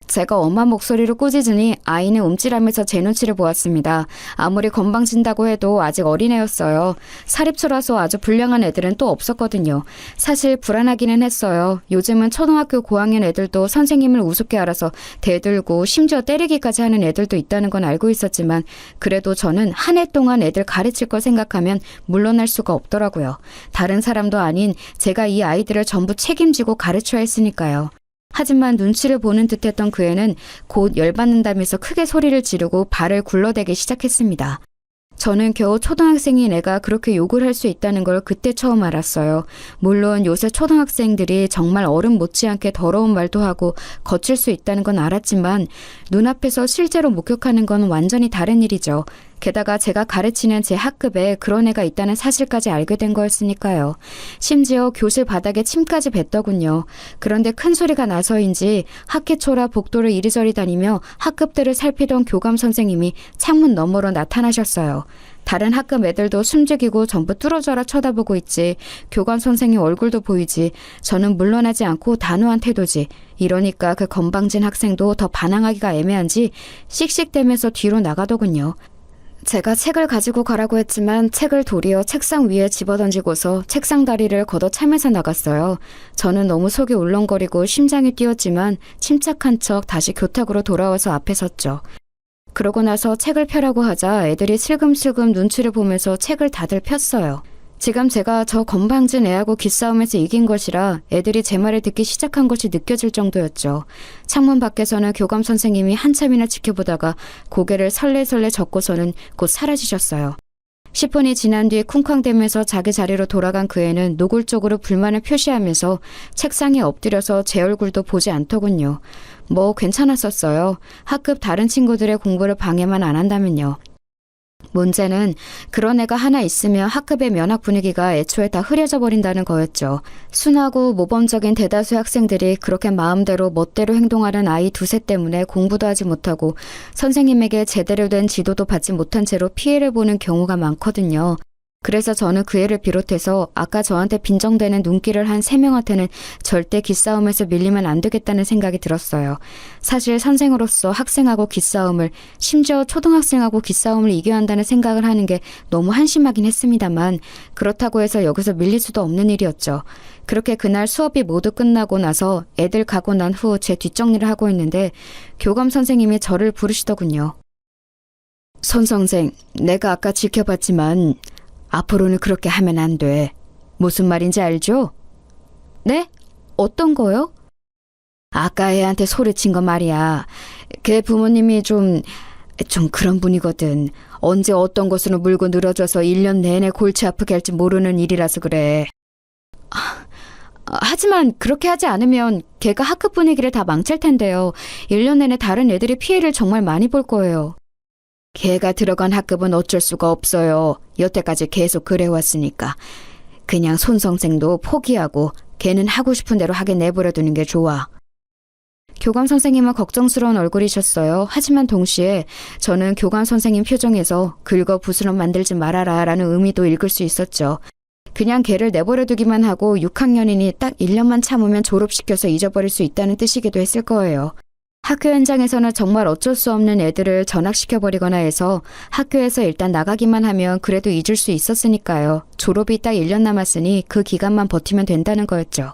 제가 엄한 목소리로 꾸짖으니 아이는 움찔하면서 제 눈치를 보았습니다. 아무리 건방진다고 해도 아직 어린애였어요. 사립초라서 아주 불량한 애들은 또 없었거든요. 사실 불안하기는 했어요. 요즘은 초등학교 고학년 애들도 선생님을 우습게 알아서 대들고 심지어 때리기까지 하는 애들도 있다는 건 알고 있었지만 그래도 저는 한 해 동안 애들 가르칠 걸 생각하면 물러날 수가 없더라고요. 다른 사람도 아닌 제가 이 아이들을 전부 책임지고 가르쳐야 했으니까요. 하지만 눈치를 보는 듯했던 그 애는 곧 열받는다면서 크게 소리를 지르고 발을 굴러대기 시작했습니다. 저는 겨우 초등학생인 애가 그렇게 욕을 할 수 있다는 걸 그때 처음 알았어요. 물론 요새 초등학생들이 정말 어른 못지않게 더러운 말도 하고 거칠 수 있다는 건 알았지만 눈앞에서 실제로 목격하는 건 완전히 다른 일이죠. 게다가 제가 가르치는 제 학급에 그런 애가 있다는 사실까지 알게 된 거였으니까요. 심지어 교실 바닥에 침까지 뱉더군요. 그런데 큰 소리가 나서인지 학기 초라 복도를 이리저리 다니며 학급들을 살피던 교감 선생님이 창문 너머로 나타나셨어요. 다른 학급 애들도 숨죽이고 전부 뚫어져라 쳐다보고 있지. 교감 선생님 얼굴도 보이지. 저는 물러나지 않고 단호한 태도지. 이러니까 그 건방진 학생도 더 반항하기가 애매한지 씩씩대면서 뒤로 나가더군요. 제가 책을 가지고 가라고 했지만 책을 도리어 책상 위에 집어던지고서 책상 다리를 걷어차면서 나갔어요. 저는 너무 속이 울렁거리고 심장이 뛰었지만 침착한 척 다시 교탁으로 돌아와서 앞에 섰죠. 그러고 나서 책을 펴라고 하자 애들이 슬금슬금 눈치를 보면서 책을 다들 폈어요. 지금 제가 저 건방진 애하고 기싸움에서 이긴 것이라 애들이 제 말을 듣기 시작한 것이 느껴질 정도였죠. 창문 밖에서는 교감 선생님이 한참이나 지켜보다가 고개를 설레설레 젓고서는 곧 사라지셨어요. 10분이 지난 뒤 쿵쾅대면서 자기 자리로 돌아간 그 애는 노골적으로 불만을 표시하면서 책상에 엎드려서 제 얼굴도 보지 않더군요. 뭐 괜찮았었어요. 학급 다른 친구들의 공부를 방해만 안 한다면요. 문제는 그런 애가 하나 있으면 학급의 면학 분위기가 애초에 다 흐려져 버린다는 거였죠. 순하고 모범적인 대다수의 학생들이 그렇게 마음대로 멋대로 행동하는 아이 두세 때문에 공부도 하지 못하고 선생님에게 제대로 된 지도도 받지 못한 채로 피해를 보는 경우가 많거든요. 그래서 저는 그 애를 비롯해서 아까 저한테 빈정대는 눈길을 한 3명한테는 절대 기싸움에서 밀리면 안 되겠다는 생각이 들었어요. 사실 선생으로서 학생하고 기싸움을, 심지어 초등학생하고 기싸움을 이겨야 한다는 생각을 하는 게 너무 한심하긴 했습니다만 그렇다고 해서 여기서 밀릴 수도 없는 일이었죠. 그렇게 그날 수업이 모두 끝나고 나서 애들 가고 난 후 제 뒷정리를 하고 있는데 교감 선생님이 저를 부르시더군요. 손 선생, 내가 아까 지켜봤지만 앞으로는 그렇게 하면 안 돼. 무슨 말인지 알죠? 네? 어떤 거요? 아까 애한테 소리친 거 말이야. 걔 부모님이 좀 그런 분이거든. 언제 어떤 것으로 물고 늘어져서 1년 내내 골치 아프게 할지 모르는 일이라서 그래. 하지만 그렇게 하지 않으면 걔가 학급 분위기를 다 망칠 텐데요. 1년 내내 다른 애들이 피해를 정말 많이 볼 거예요. 걔가 들어간 학급은 어쩔 수가 없어요. 여태까지 계속 그래왔으니까. 그냥 손 선생도 포기하고 걔는 하고 싶은 대로 하게 내버려두는 게 좋아. 교감 선생님은 걱정스러운 얼굴이셨어요. 하지만 동시에 저는 교감 선생님 표정에서 긁어 부스럼 만들지 말아라 라는 의미도 읽을 수 있었죠. 그냥 걔를 내버려두기만 하고 6학년이니 딱 1년만 참으면 졸업시켜서 잊어버릴 수 있다는 뜻이기도 했을 거예요. 학교 현장에서는 정말 어쩔 수 없는 애들을 전학시켜버리거나 해서 학교에서 일단 나가기만 하면 그래도 잊을 수 있었으니까요. 졸업이 딱 1년 남았으니 그 기간만 버티면 된다는 거였죠.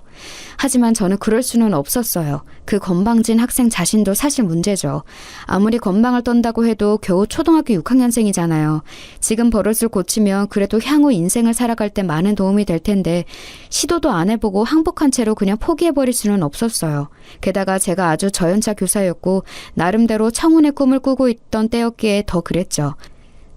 하지만 저는 그럴 수는 없었어요. 그 건방진 학생 자신도 사실 문제죠. 아무리 건방을 떤다고 해도 겨우 초등학교 6학년생이잖아요. 지금 버릇을 고치면 그래도 향후 인생을 살아갈 때 많은 도움이 될 텐데 시도도 안 해보고 항복한 채로 그냥 포기해버릴 수는 없었어요. 게다가 제가 아주 저연차 교사였고 나름대로 청운의 꿈을 꾸고 있던 때였기에 더 그랬죠.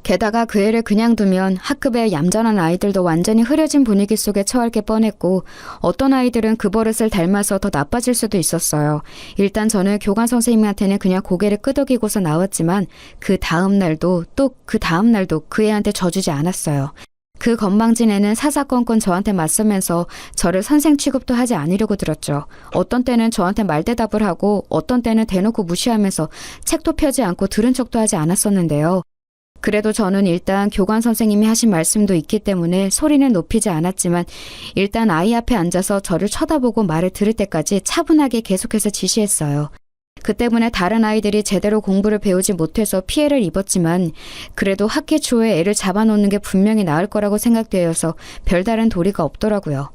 게다가 그 애를 그냥 두면 학급의 얌전한 아이들도 완전히 흐려진 분위기 속에 처할 게 뻔했고 어떤 아이들은 그 버릇을 닮아서 더 나빠질 수도 있었어요. 일단 저는 교감 선생님한테는 그냥 고개를 끄덕이고서 나왔지만 그 다음 날도 또 그 다음 날도 그 애한테 져주지 않았어요. 그 건방진 애는 사사건건 저한테 맞서면서 저를 선생 취급도 하지 않으려고 들었죠. 어떤 때는 저한테 말대답을 하고 어떤 때는 대놓고 무시하면서 책도 펴지 않고 들은 척도 하지 않았었는데요. 그래도 저는 일단 교감 선생님이 하신 말씀도 있기 때문에 소리는 높이지 않았지만 일단 아이 앞에 앉아서 저를 쳐다보고 말을 들을 때까지 차분하게 계속해서 지시했어요. 그 때문에 다른 아이들이 제대로 공부를 배우지 못해서 피해를 입었지만 그래도 학기 초에 애를 잡아놓는 게 분명히 나을 거라고 생각되어서 별다른 도리가 없더라고요.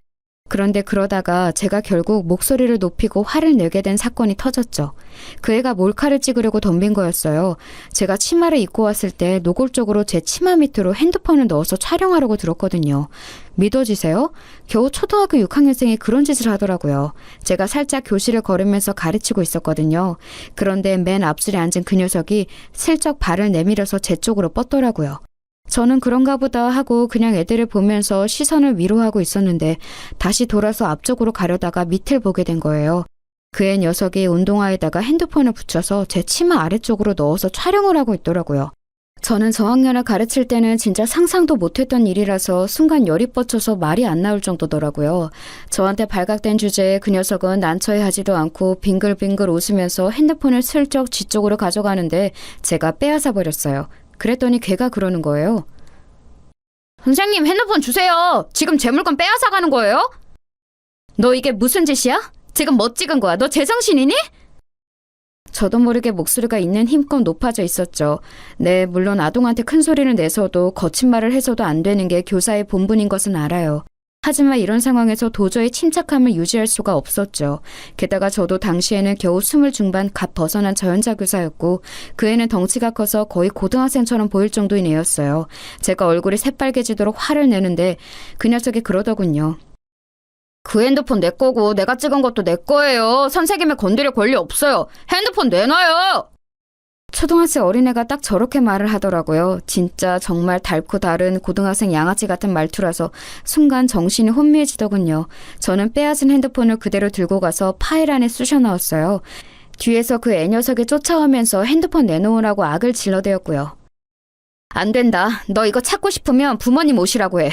그런데 그러다가 제가 결국 목소리를 높이고 화를 내게 된 사건이 터졌죠. 그 애가 몰카를 찍으려고 덤빈 거였어요. 제가 치마를 입고 왔을 때 노골적으로 제 치마 밑으로 핸드폰을 넣어서 촬영하려고 들었거든요. 믿어지세요? 겨우 초등학교 6학년생이 그런 짓을 하더라고요. 제가 살짝 교실을 걸으면서 가르치고 있었거든요. 그런데 맨 앞줄에 앉은 그 녀석이 슬쩍 발을 내밀어서 제 쪽으로 뻗더라고요. 저는 그런가 보다 하고 그냥 애들을 보면서 시선을 위로하고 있었는데 다시 돌아서 앞쪽으로 가려다가 밑을 보게 된 거예요. 그의 녀석이 운동화에다가 핸드폰을 붙여서 제 치마 아래쪽으로 넣어서 촬영을 하고 있더라고요. 저는 저학년을 가르칠 때는 진짜 상상도 못했던 일이라서 순간 열이 뻗쳐서 말이 안 나올 정도더라고요. 저한테 발각된 주제에 그 녀석은 난처해하지도 않고 빙글빙글 웃으면서 핸드폰을 슬쩍 뒤쪽으로 가져가는데 제가 빼앗아 버렸어요. 그랬더니 걔가 그러는 거예요. 선생님 핸드폰 주세요. 지금 제 물건 빼앗아 가는 거예요? 너 이게 무슨 짓이야? 지금 뭐 찍은 거야? 너 제정신이니? 저도 모르게 목소리가 있는 힘껏 높아져 있었죠. 네, 물론 아동한테 큰 소리를 내서도 거친 말을 해서도 안 되는 게 교사의 본분인 것은 알아요. 하지만 이런 상황에서 도저히 침착함을 유지할 수가 없었죠. 게다가 저도 당시에는 겨우 20 중반 갓 벗어난 저연자 교사였고 그 애는 덩치가 커서 거의 고등학생처럼 보일 정도인 애였어요. 제가 얼굴이 새빨개지도록 화를 내는데 그 녀석이 그러더군요. 그 핸드폰 내 거고 내가 찍은 것도 내 거예요. 선생님이 건드릴 권리 없어요. 핸드폰 내놔요. 초등학생 어린애가 딱 저렇게 말을 하더라고요. 진짜 정말 닳고 다른 고등학생 양아치 같은 말투라서 순간 정신이 혼미해지더군요. 저는 빼앗은 핸드폰을 그대로 들고 가서 파일 안에 쑤셔 넣었어요. 뒤에서 그 애녀석이 쫓아오면서 핸드폰 내놓으라고 악을 질러대었고요. 안 된다. 너 이거 찾고 싶으면 부모님 오시라고 해.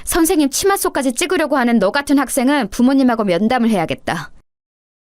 선생님 치마 속까지 찍으려고 하는 너 같은 학생은 부모님하고 면담을 해야겠다.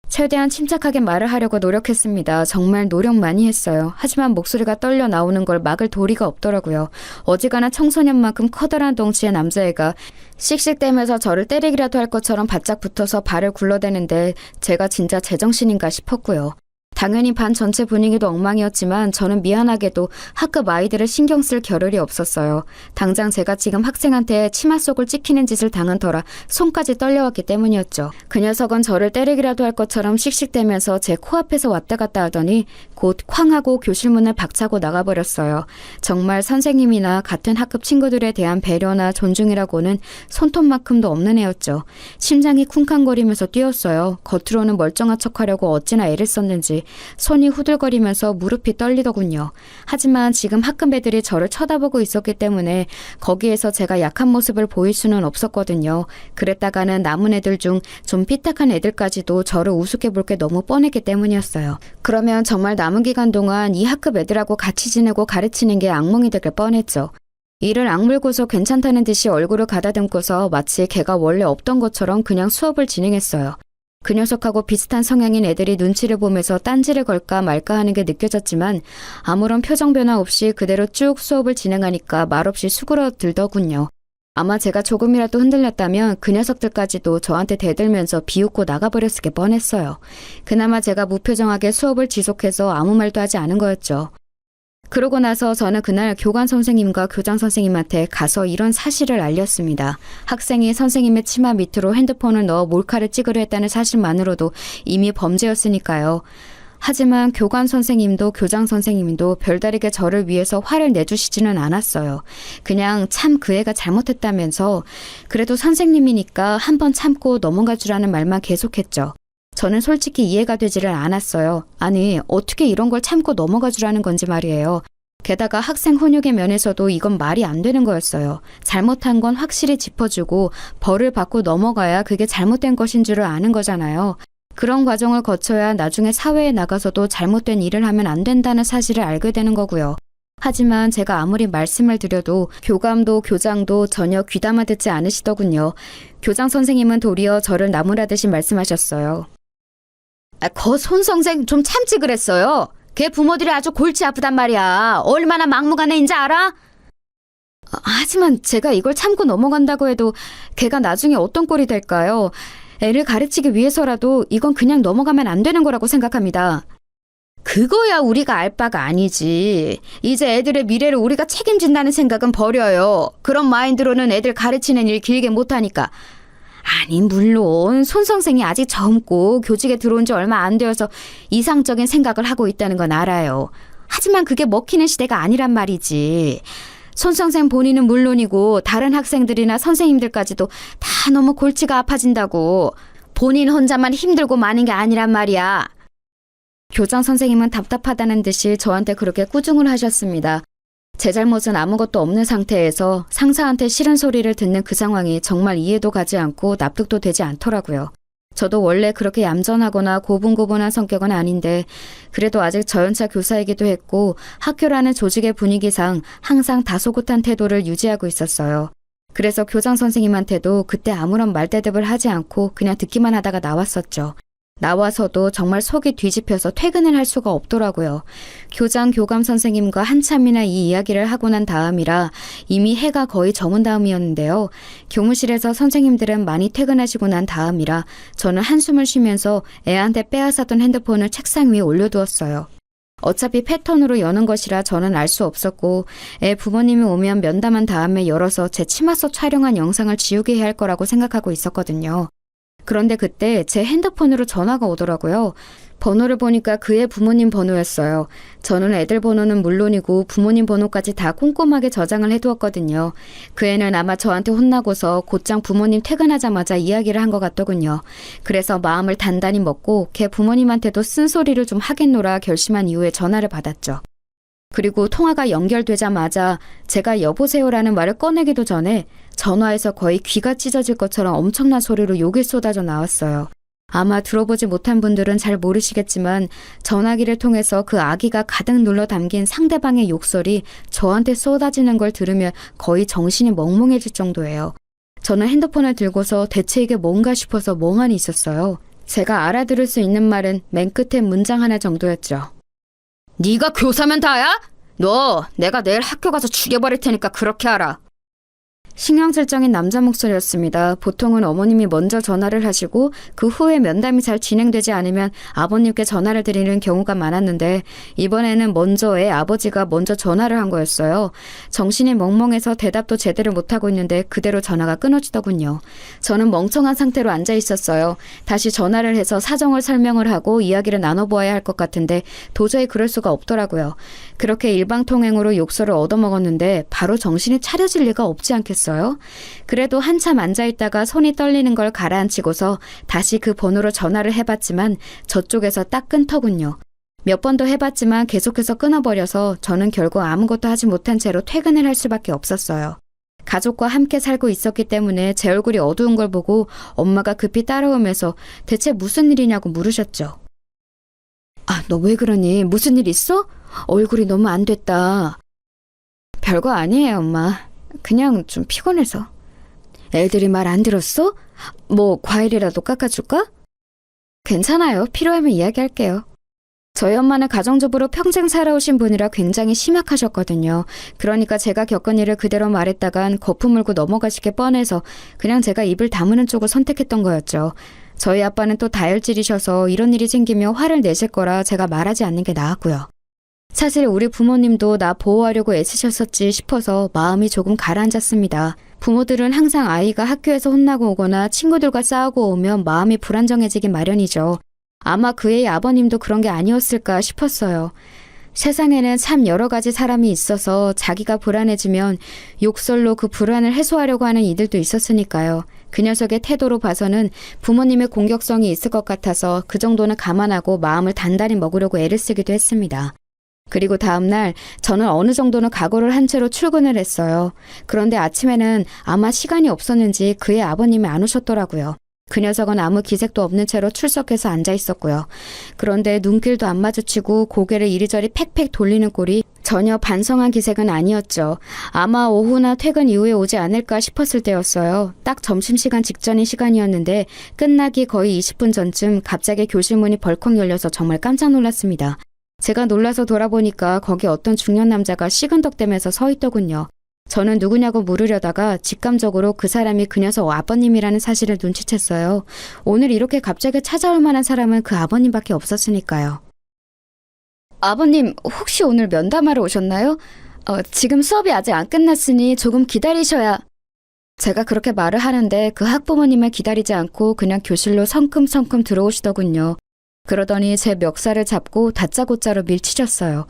최대한 침착하게 말을 하려고 노력했습니다. 정말 노력 많이 했어요. 하지만 목소리가 떨려 나오는 걸 막을 도리가 없더라고요. 어지간한 청소년만큼 커다란 덩치의 남자애가 씩씩대면서 저를 때리기라도 할 것처럼 바짝 붙어서 발을 굴러대는데 제가 진짜 제정신인가 싶었고요. 당연히 반 전체 분위기도 엉망이었지만 저는 미안하게도 학급 아이들을 신경 쓸 겨를이 없었어요. 당장 제가 지금 학생한테 치마 속을 찍히는 짓을 당한 터라 손까지 떨려왔기 때문이었죠. 그 녀석은 저를 때리기라도 할 것처럼 씩씩대면서 제 코앞에서 왔다 갔다 하더니 곧 쾅 하고 교실 문을 박차고 나가버렸어요. 정말 선생님이나 같은 학급 친구들에 대한 배려나 존중이라고는 손톱만큼도 없는 애였죠. 심장이 쿵쾅거리면서 뛰었어요. 겉으로는 멀쩡한 척하려고 어찌나 애를 썼는지 손이 후들거리면서 무릎이 떨리더군요. 하지만 지금 학급 애들이 저를 쳐다보고 있었기 때문에 거기에서 제가 약한 모습을 보일 수는 없었거든요. 그랬다가는 남은 애들 중 좀 삐딱한 애들까지도 저를 우습게 볼 게 너무 뻔했기 때문이었어요. 그러면 정말 남은 기간 동안 이 학급 애들하고 같이 지내고 가르치는 게 악몽이 될 뻔했죠. 이를 악물고서 괜찮다는 듯이 얼굴을 가다듬고서 마치 걔가 원래 없던 것처럼 그냥 수업을 진행했어요. 그 녀석하고 비슷한 성향인 애들이 눈치를 보면서 딴지를 걸까 말까 하는 게 느껴졌지만 아무런 표정 변화 없이 그대로 쭉 수업을 진행하니까 말없이 수그러들더군요. 아마 제가 조금이라도 흔들렸다면 그 녀석들까지도 저한테 대들면서 비웃고 나가버렸을 게 뻔했어요. 그나마 제가 무표정하게 수업을 지속해서 아무 말도 하지 않은 거였죠. 그러고 나서 저는 그날 교관 선생님과 교장 선생님한테 가서 이런 사실을 알렸습니다. 학생이 선생님의 치마 밑으로 핸드폰을 넣어 몰카를 찍으려 했다는 사실만으로도 이미 범죄였으니까요. 하지만 교관 선생님도 교장 선생님도 별다르게 저를 위해서 화를 내주시지는 않았어요. 그냥 참 그 애가 잘못했다면서 그래도 선생님이니까 한번 참고 넘어갈 줄 아는 말만 계속했죠. 저는 솔직히 이해가 되지를 않았어요. 아니, 어떻게 이런 걸 참고 넘어가 주라는 건지 말이에요. 게다가 학생 훈육의 면에서도 이건 말이 안 되는 거였어요. 잘못한 건 확실히 짚어주고 벌을 받고 넘어가야 그게 잘못된 것인 줄을 아는 거잖아요. 그런 과정을 거쳐야 나중에 사회에 나가서도 잘못된 일을 하면 안 된다는 사실을 알게 되는 거고요. 하지만 제가 아무리 말씀을 드려도 교감도 교장도 전혀 귀담아 듣지 않으시더군요. 교장 선생님은 도리어 저를 나무라듯이 말씀하셨어요. 거 손선생 좀 참지 그랬어요. 걔 부모들이 아주 골치 아프단 말이야. 얼마나 막무가내인지 알아? 하지만 제가 이걸 참고 넘어간다고 해도 걔가 나중에 어떤 꼴이 될까요? 애를 가르치기 위해서라도 이건 그냥 넘어가면 안 되는 거라고 생각합니다. 그거야 우리가 알 바가 아니지. 이제 애들의 미래를 우리가 책임진다는 생각은 버려요. 그런 마인드로는 애들 가르치는 일 길게 못하니까. 아니 물론 손 선생이 아직 젊고 교직에 들어온 지 얼마 안 되어서 이상적인 생각을 하고 있다는 건 알아요. 하지만 그게 먹히는 시대가 아니란 말이지. 손 선생 본인은 물론이고 다른 학생들이나 선생님들까지도 다 너무 골치가 아파진다고. 본인 혼자만 힘들고 마는 게 아니란 말이야. 교장 선생님은 답답하다는 듯이 저한테 그렇게 꾸중을 하셨습니다. 제 잘못은 아무것도 없는 상태에서 상사한테 싫은 소리를 듣는 그 상황이 정말 이해도 가지 않고 납득도 되지 않더라고요. 저도 원래 그렇게 얌전하거나 고분고분한 성격은 아닌데 그래도 아직 저연차 교사이기도 했고 학교라는 조직의 분위기상 항상 다소곳한 태도를 유지하고 있었어요. 그래서 교장 선생님한테도 그때 아무런 말대답을 하지 않고 그냥 듣기만 하다가 나왔었죠. 나와서도 정말 속이 뒤집혀서 퇴근을 할 수가 없더라고요. 교장, 교감 선생님과 한참이나 이 이야기를 하고 난 다음이라 이미 해가 거의 저문 다음이었는데요. 교무실에서 선생님들은 많이 퇴근하시고 난 다음이라 저는 한숨을 쉬면서 애한테 빼앗았던 핸드폰을 책상 위에 올려두었어요. 어차피 패턴으로 여는 것이라 저는 알 수 없었고 애 부모님이 오면 면담한 다음에 열어서 제 치마 속 촬영한 영상을 지우게 해야 할 거라고 생각하고 있었거든요. 그런데 그때 제 핸드폰으로 전화가 오더라고요. 번호를 보니까 그의 부모님 번호였어요. 저는 애들 번호는 물론이고 부모님 번호까지 다 꼼꼼하게 저장을 해두었거든요. 그 애는 아마 저한테 혼나고서 곧장 부모님 퇴근하자마자 이야기를 한 것 같더군요. 그래서 마음을 단단히 먹고 걔 부모님한테도 쓴소리를 좀 하겠노라 결심한 이후에 전화를 받았죠. 그리고 통화가 연결되자마자 제가 여보세요라는 말을 꺼내기도 전에 전화에서 거의 귀가 찢어질 것처럼 엄청난 소리로 욕이 쏟아져 나왔어요. 아마 들어보지 못한 분들은 잘 모르시겠지만 전화기를 통해서 그 아기가 가득 눌러 담긴 상대방의 욕설이 저한테 쏟아지는 걸 들으면 거의 정신이 멍멍해질 정도예요. 저는 핸드폰을 들고서 대체 이게 뭔가 싶어서 멍하니 있었어요. 제가 알아들을 수 있는 말은 맨 끝에 문장 하나 정도였죠. 네가 교사면 다야? 너 내가 내일 학교 가서 죽여버릴 테니까 그렇게 알아. 신경질적인 남자 목소리였습니다. 보통은 어머님이 먼저 전화를 하시고 그 후에 면담이 잘 진행되지 않으면 아버님께 전화를 드리는 경우가 많았는데 이번에는 먼저 애 아버지가 먼저 전화를 한 거였어요. 정신이 멍멍해서 대답도 제대로 못하고 있는데 그대로 전화가 끊어지더군요. 저는 멍청한 상태로 앉아 있었어요. 다시 전화를 해서 사정을 설명을 하고 이야기를 나눠보아야 할 것 같은데 도저히 그럴 수가 없더라고요. 그렇게 일방통행으로 욕설을 얻어먹었는데 바로 정신이 차려질 리가 없지 않겠어요? 그래도 한참 앉아있다가 손이 떨리는 걸 가라앉히고서 다시 그 번호로 전화를 해봤지만 저쪽에서 딱 끊더군요. 몇 번 더 해봤지만 계속해서 끊어버려서 저는 결국 아무것도 하지 못한 채로 퇴근을 할 수밖에 없었어요. 가족과 함께 살고 있었기 때문에 제 얼굴이 어두운 걸 보고 엄마가 급히 따라오면서 대체 무슨 일이냐고 물으셨죠. 아, 너 왜 그러니? 무슨 일 있어? 얼굴이 너무 안 됐다. 별거 아니에요, 엄마. 그냥 좀 피곤해서. 애들이 말 안 들었어? 뭐 과일이라도 깎아줄까? 괜찮아요. 필요하면 이야기할게요. 저희 엄마는 가정주부로 평생 살아오신 분이라 굉장히 심약하셨거든요. 그러니까 제가 겪은 일을 그대로 말했다간 거품 물고 넘어가시게 뻔해서 그냥 제가 입을 다무는 쪽을 선택했던 거였죠. 저희 아빠는 또 다혈질이셔서 이런 일이 생기면 화를 내실 거라 제가 말하지 않는 게 나았고요. 사실 우리 부모님도 나 보호하려고 애쓰셨었지 싶어서 마음이 조금 가라앉았습니다. 부모들은 항상 아이가 학교에서 혼나고 오거나 친구들과 싸우고 오면 마음이 불안정해지기 마련이죠. 아마 그의 아버님도 그런 게 아니었을까 싶었어요. 세상에는 참 여러 가지 사람이 있어서 자기가 불안해지면 욕설로 그 불안을 해소하려고 하는 이들도 있었으니까요. 그 녀석의 태도로 봐서는 부모님의 공격성이 있을 것 같아서 그 정도는 감안하고 마음을 단단히 먹으려고 애를 쓰기도 했습니다. 그리고 다음날 저는 어느 정도는 각오를 한 채로 출근을 했어요. 그런데 아침에는 아마 시간이 없었는지 그의 아버님이 안 오셨더라고요. 그 녀석은 아무 기색도 없는 채로 출석해서 앉아 있었고요. 그런데 눈길도 안 마주치고 고개를 이리저리 팩팩 돌리는 꼴이 전혀 반성한 기색은 아니었죠. 아마 오후나 퇴근 이후에 오지 않을까 싶었을 때였어요. 딱 점심시간 직전인 시간이었는데 끝나기 거의 20분 전쯤 갑자기 교실 문이 벌컥 열려서 정말 깜짝 놀랐습니다. 제가 놀라서 돌아보니까 거기 어떤 중년 남자가 시근덕대면서 서 있더군요. 저는 누구냐고 물으려다가 직감적으로 그 사람이 그 녀석 아버님이라는 사실을 눈치챘어요. 오늘 이렇게 갑자기 찾아올 만한 사람은 그 아버님밖에 없었으니까요. 아버님, 혹시 오늘 면담하러 오셨나요? 지금 수업이 아직 안 끝났으니 조금 기다리셔야... 제가 그렇게 말을 하는데 그 학부모님을 기다리지 않고 그냥 교실로 성큼성큼 들어오시더군요. 그러더니 제 멱살을 잡고 다짜고짜로 밀치셨어요.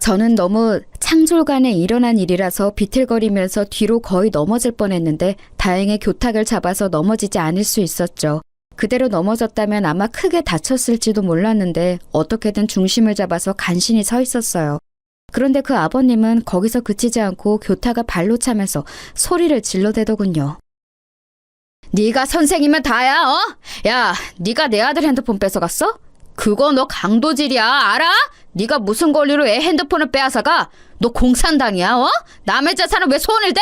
저는 너무 창졸간에 일어난 일이라서 비틀거리면서 뒤로 거의 넘어질 뻔했는데 다행히 교탁을 잡아서 넘어지지 않을 수 있었죠. 그대로 넘어졌다면 아마 크게 다쳤을지도 몰랐는데 어떻게든 중심을 잡아서 간신히 서 있었어요. 그런데 그 아버님은 거기서 그치지 않고 교탁을 발로 차면서 소리를 질러대더군요. 네가 선생이면 다야, 어? 야, 네가 내 아들 핸드폰 뺏어갔어? 그거 너 강도질이야, 알아? 네가 무슨 권리로 애 핸드폰을 빼앗아가? 너 공산당이야, 어? 남의 재산을 왜 손을 대?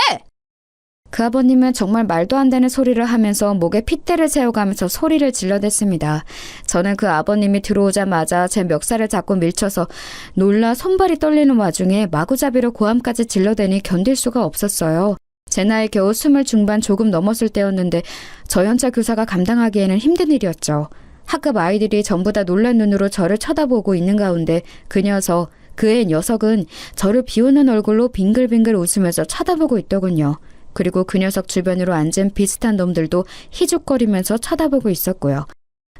그 아버님은 정말 말도 안 되는 소리를 하면서 목에 핏대를 세워가면서 소리를 질러댔습니다. 저는 그 아버님이 들어오자마자 제 멱살을 잡고 밀쳐서 놀라 손발이 떨리는 와중에 마구잡이로 고함까지 질러대니 견딜 수가 없었어요. 제 나이 겨우 20 중반 조금 넘었을 때였는데 저연차 교사가 감당하기에는 힘든 일이었죠. 학급 아이들이 전부 다 놀란 눈으로 저를 쳐다보고 있는 가운데 그 녀석, 그 애 녀석은 저를 비웃는 얼굴로 빙글빙글 웃으면서 쳐다보고 있더군요. 그리고 그 녀석 주변으로 앉은 비슷한 놈들도 희죽거리면서 쳐다보고 있었고요.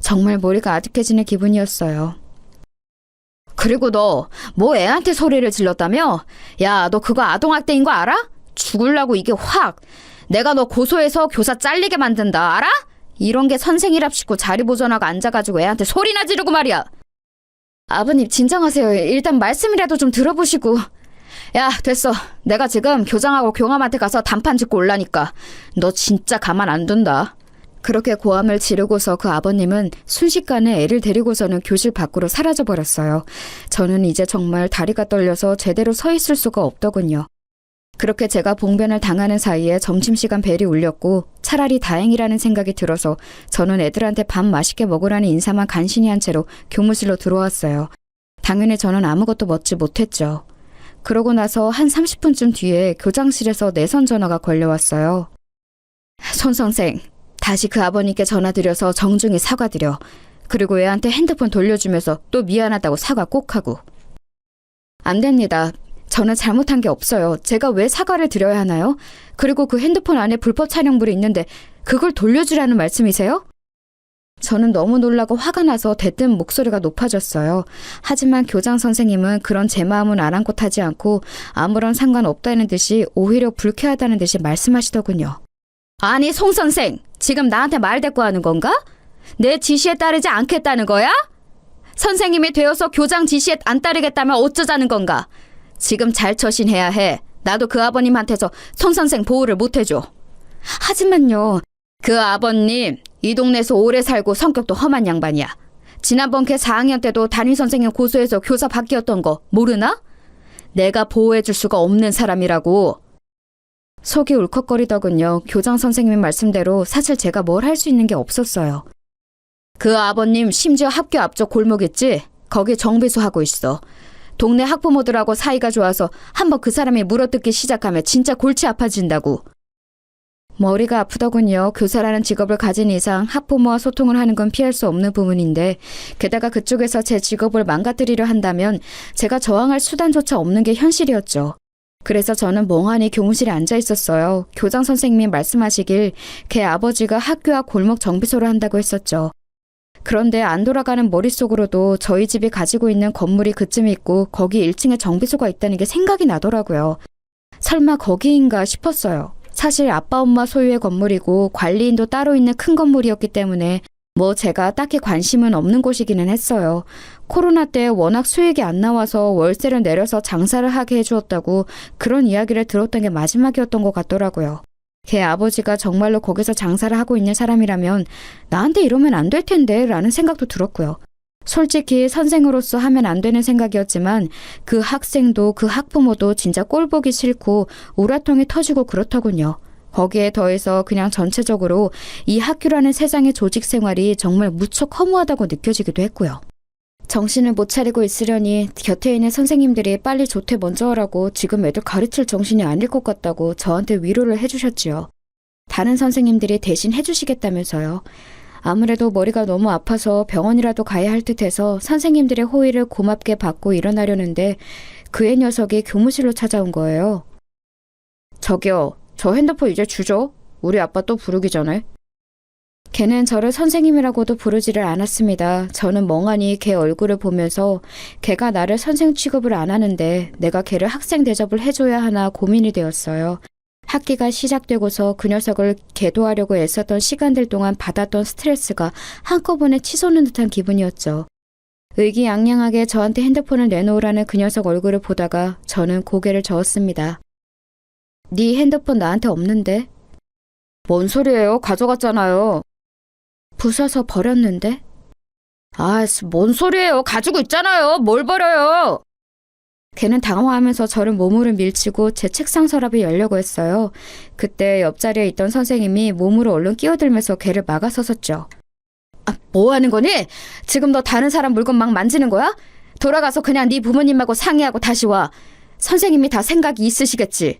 정말 머리가 아득해지는 기분이었어요. 그리고 너 뭐 애한테 소리를 질렀다며? 야, 너 그거 아동학대인 거 알아? 죽을라고 이게 확. 내가 너 고소해서 교사 잘리게 만든다. 알아? 이런 게 선생이랍시고 자리 보존하고 앉아가지고 애한테 소리나 지르고 말이야. 아버님 진정하세요. 일단 말씀이라도 좀 들어보시고. 야, 됐어. 내가 지금 교장하고 교감한테 가서 단판 짓고 올라니까. 너 진짜 가만 안 둔다. 그렇게 고함을 지르고서 그 아버님은 순식간에 애를 데리고서는 교실 밖으로 사라져버렸어요. 저는 이제 정말 다리가 떨려서 제대로 서 있을 수가 없더군요. 그렇게 제가 봉변을 당하는 사이에 점심시간 벨이 울렸고 차라리 다행이라는 생각이 들어서 저는 애들한테 밥 맛있게 먹으라는 인사만 간신히 한 채로 교무실로 들어왔어요. 당연히 저는 아무것도 먹지 못했죠. 그러고 나서 한 30분쯤 뒤에 교장실에서 내선 전화가 걸려왔어요. 손 선생, 다시 그 아버님께 전화드려서 정중히 사과드려. 그리고 애한테 핸드폰 돌려주면서 또 미안하다고 사과 꼭 하고. 안 됩니다. 저는 잘못한 게 없어요. 제가 왜 사과를 드려야 하나요? 그리고 그 핸드폰 안에 불법 촬영물이 있는데 그걸 돌려주라는 말씀이세요? 저는 너무 놀라고 화가 나서 대뜸 목소리가 높아졌어요. 하지만 교장 선생님은 그런 제 마음은 아랑곳하지 않고 아무런 상관없다는 듯이 오히려 불쾌하다는 듯이 말씀하시더군요. 아니 송 선생, 지금 나한테 말대꾸하는 건가? 내 지시에 따르지 않겠다는 거야? 선생님이 되어서 교장 지시에 안 따르겠다면 어쩌자는 건가? 지금 잘 처신해야 해. 나도 그 아버님한테서 송 선생 보호를 못 해줘. 하지만요. 그 아버님 이 동네에서 오래 살고 성격도 험한 양반이야. 지난번 걔 4학년 때도 담임선생님 고소해서 교사 바뀌었던 거 모르나? 내가 보호해줄 수가 없는 사람이라고. 속이 울컥거리더군요. 교장 선생님 말씀대로 사실 제가 뭘 할 수 있는 게 없었어요. 그 아버님 심지어 학교 앞쪽 골목 있지? 거기 정비소 하고 있어. 동네 학부모들하고 사이가 좋아서 한번 그 사람이 물어뜯기 시작하면 진짜 골치 아파진다고. 머리가 아프더군요. 교사라는 직업을 가진 이상 학부모와 소통을 하는 건 피할 수 없는 부분인데 게다가 그쪽에서 제 직업을 망가뜨리려 한다면 제가 저항할 수단조차 없는 게 현실이었죠. 그래서 저는 멍하니 교무실에 앉아 있었어요. 교장 선생님이 말씀하시길 걔 아버지가 학교와 골목 정비소를 한다고 했었죠. 그런데 안 돌아가는 머릿속으로도 저희 집이 가지고 있는 건물이 그쯤에 있고 거기 1층에 정비소가 있다는 게 생각이 나더라고요. 설마 거기인가 싶었어요. 사실 아빠 엄마 소유의 건물이고 관리인도 따로 있는 큰 건물이었기 때문에 뭐 제가 딱히 관심은 없는 곳이기는 했어요. 코로나 때 워낙 수익이 안 나와서 월세를 내려서 장사를 하게 해주었다고 그런 이야기를 들었던 게 마지막이었던 것 같더라고요. 걔 아버지가 정말로 거기서 장사를 하고 있는 사람이라면 나한테 이러면 안 될 텐데 라는 생각도 들었고요. 솔직히 선생으로서 하면 안 되는 생각이었지만 그 학생도 그 학부모도 진짜 꼴보기 싫고 우라통이 터지고 그렇더군요. 거기에 더해서 그냥 전체적으로 이 학교라는 세상의 조직 생활이 정말 무척 허무하다고 느껴지기도 했고요. 정신을 못 차리고 있으려니 곁에 있는 선생님들이 빨리 조퇴 먼저 하라고 지금 애들 가르칠 정신이 아닐 것 같다고 저한테 위로를 해주셨지요. 다른 선생님들이 대신 해주시겠다면서요. 아무래도 머리가 너무 아파서 병원이라도 가야 할 듯해서 선생님들의 호의를 고맙게 받고 일어나려는데 그의 녀석이 교무실로 찾아온 거예요. 저기요, 저 핸드폰 이제 주죠? 우리 아빠 또 부르기 전에. 걔는 저를 선생님이라고도 부르지를 않았습니다. 저는 멍하니 걔 얼굴을 보면서 걔가 나를 선생 취급을 안 하는데 내가 걔를 학생 대접을 해줘야 하나 고민이 되었어요. 학기가 시작되고서 그 녀석을 계도하려고 애썼던 시간들 동안 받았던 스트레스가 한꺼번에 치솟는 듯한 기분이었죠. 의기양양하게 저한테 핸드폰을 내놓으라는 그 녀석 얼굴을 보다가 저는 고개를 저었습니다. 네 핸드폰 나한테 없는데? 뭔 소리예요? 가져갔잖아요. 부숴서 버렸는데? 아, 뭔 소리예요? 가지고 있잖아요. 뭘 버려요? 걔는 당황하면서 저를 몸으로 밀치고 제 책상 서랍이 열려고 했어요. 그때 옆자리에 있던 선생님이 몸으로 얼른 끼어들면서 걔를 막아섰었죠. 아, 뭐 하는 거니? 지금 너 다른 사람 물건 막 만지는 거야? 돌아가서 그냥 네 부모님하고 상의하고 다시 와. 선생님이 다 생각이 있으시겠지.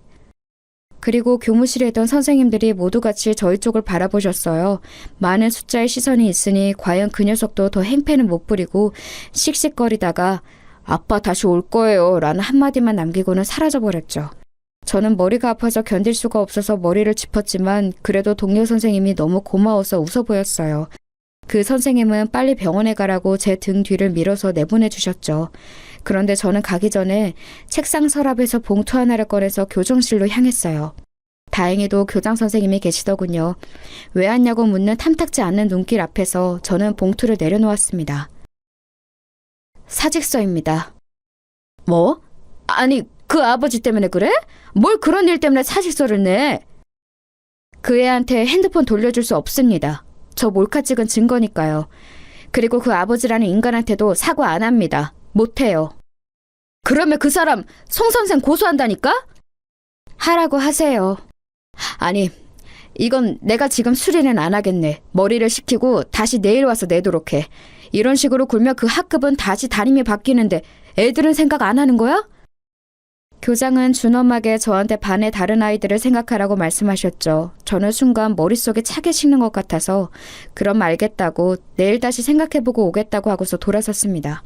그리고 교무실에 있던 선생님들이 모두 같이 저희 쪽을 바라보셨어요. 많은 숫자의 시선이 있으니 과연 그 녀석도 더 행패는 못 부리고 씩씩거리다가 아빠 다시 올 거예요 라는 한마디만 남기고는 사라져버렸죠. 저는 머리가 아파서 견딜 수가 없어서 머리를 짚었지만 그래도 동료 선생님이 너무 고마워서 웃어 보였어요. 그 선생님은 빨리 병원에 가라고 제 등 뒤를 밀어서 내보내 주셨죠. 그런데 저는 가기 전에 책상 서랍에서 봉투 하나를 꺼내서 교정실로 향했어요. 다행히도 교장 선생님이 계시더군요. 왜 왔냐고 묻는 탐탁지 않는 눈길 앞에서 저는 봉투를 내려놓았습니다. 사직서입니다. 뭐? 아니, 그 아버지 때문에 그래? 뭘 그런 일 때문에 사직서를 내? 그 애한테 핸드폰 돌려줄 수 없습니다. 저 몰카 찍은 증거니까요. 그리고 그 아버지라는 인간한테도 사과 안 합니다. 못해요. 그러면 그 사람 송 선생 고소한다니까? 하라고 하세요. 아니, 이건 내가 지금 수리는 안 하겠네. 머리를 식히고 다시 내일 와서 내도록 해. 이런 식으로 굴면 그 학급은 다시 담임이 바뀌는데 애들은 생각 안 하는 거야? 교장은 준엄하게 저한테 반의 다른 아이들을 생각하라고 말씀하셨죠. 저는 순간 머릿속에 차게 식는 것 같아서 그럼 알겠다고 내일 다시 생각해보고 오겠다고 하고서 돌아섰습니다.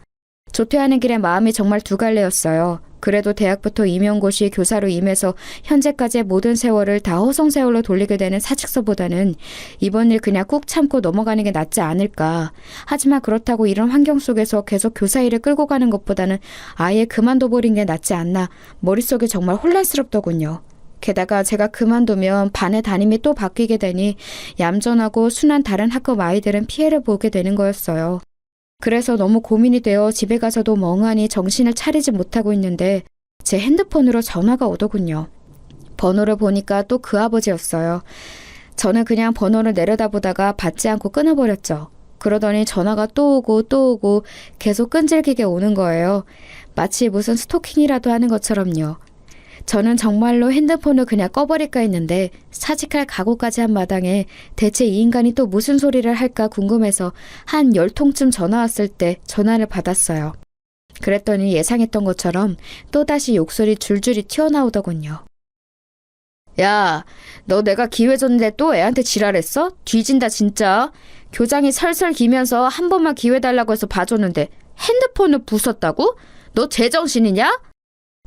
조퇴하는 길에 마음이 정말 두 갈래였어요. 그래도 대학부터 임용고시 교사로 임해서 현재까지의 모든 세월을 다 허송세월로 돌리게 되는 사직서보다는 이번 일 그냥 꾹 참고 넘어가는 게 낫지 않을까. 하지만 그렇다고 이런 환경 속에서 계속 교사 일을 끌고 가는 것보다는 아예 그만둬버린 게 낫지 않나. 머릿속이 정말 혼란스럽더군요. 게다가 제가 그만두면 반의 담임이 또 바뀌게 되니 얌전하고 순한 다른 학급 아이들은 피해를 보게 되는 거였어요. 그래서 너무 고민이 되어 집에 가서도 멍하니 정신을 차리지 못하고 있는데 제 핸드폰으로 전화가 오더군요. 번호를 보니까 또 그 아버지였어요. 저는 그냥 번호를 내려다보다가 받지 않고 끊어버렸죠. 그러더니 전화가 또 오고 계속 끈질기게 오는 거예요. 마치 무슨 스토킹이라도 하는 것처럼요. 저는 정말로 핸드폰을 그냥 꺼버릴까 했는데 사직할 각오까지 한 마당에 대체 이 인간이 또 무슨 소리를 할까 궁금해서 한 10통쯤 전화 왔을 때 전화를 받았어요. 그랬더니 예상했던 것처럼 또다시 욕설이 줄줄이 튀어나오더군요. 야, 너 내가 기회 줬는데 또 애한테 지랄했어? 뒤진다 진짜. 교장이 설설 기면서 한 번만 기회 달라고 해서 봐줬는데 핸드폰을 부쉈다고? 너 제정신이냐?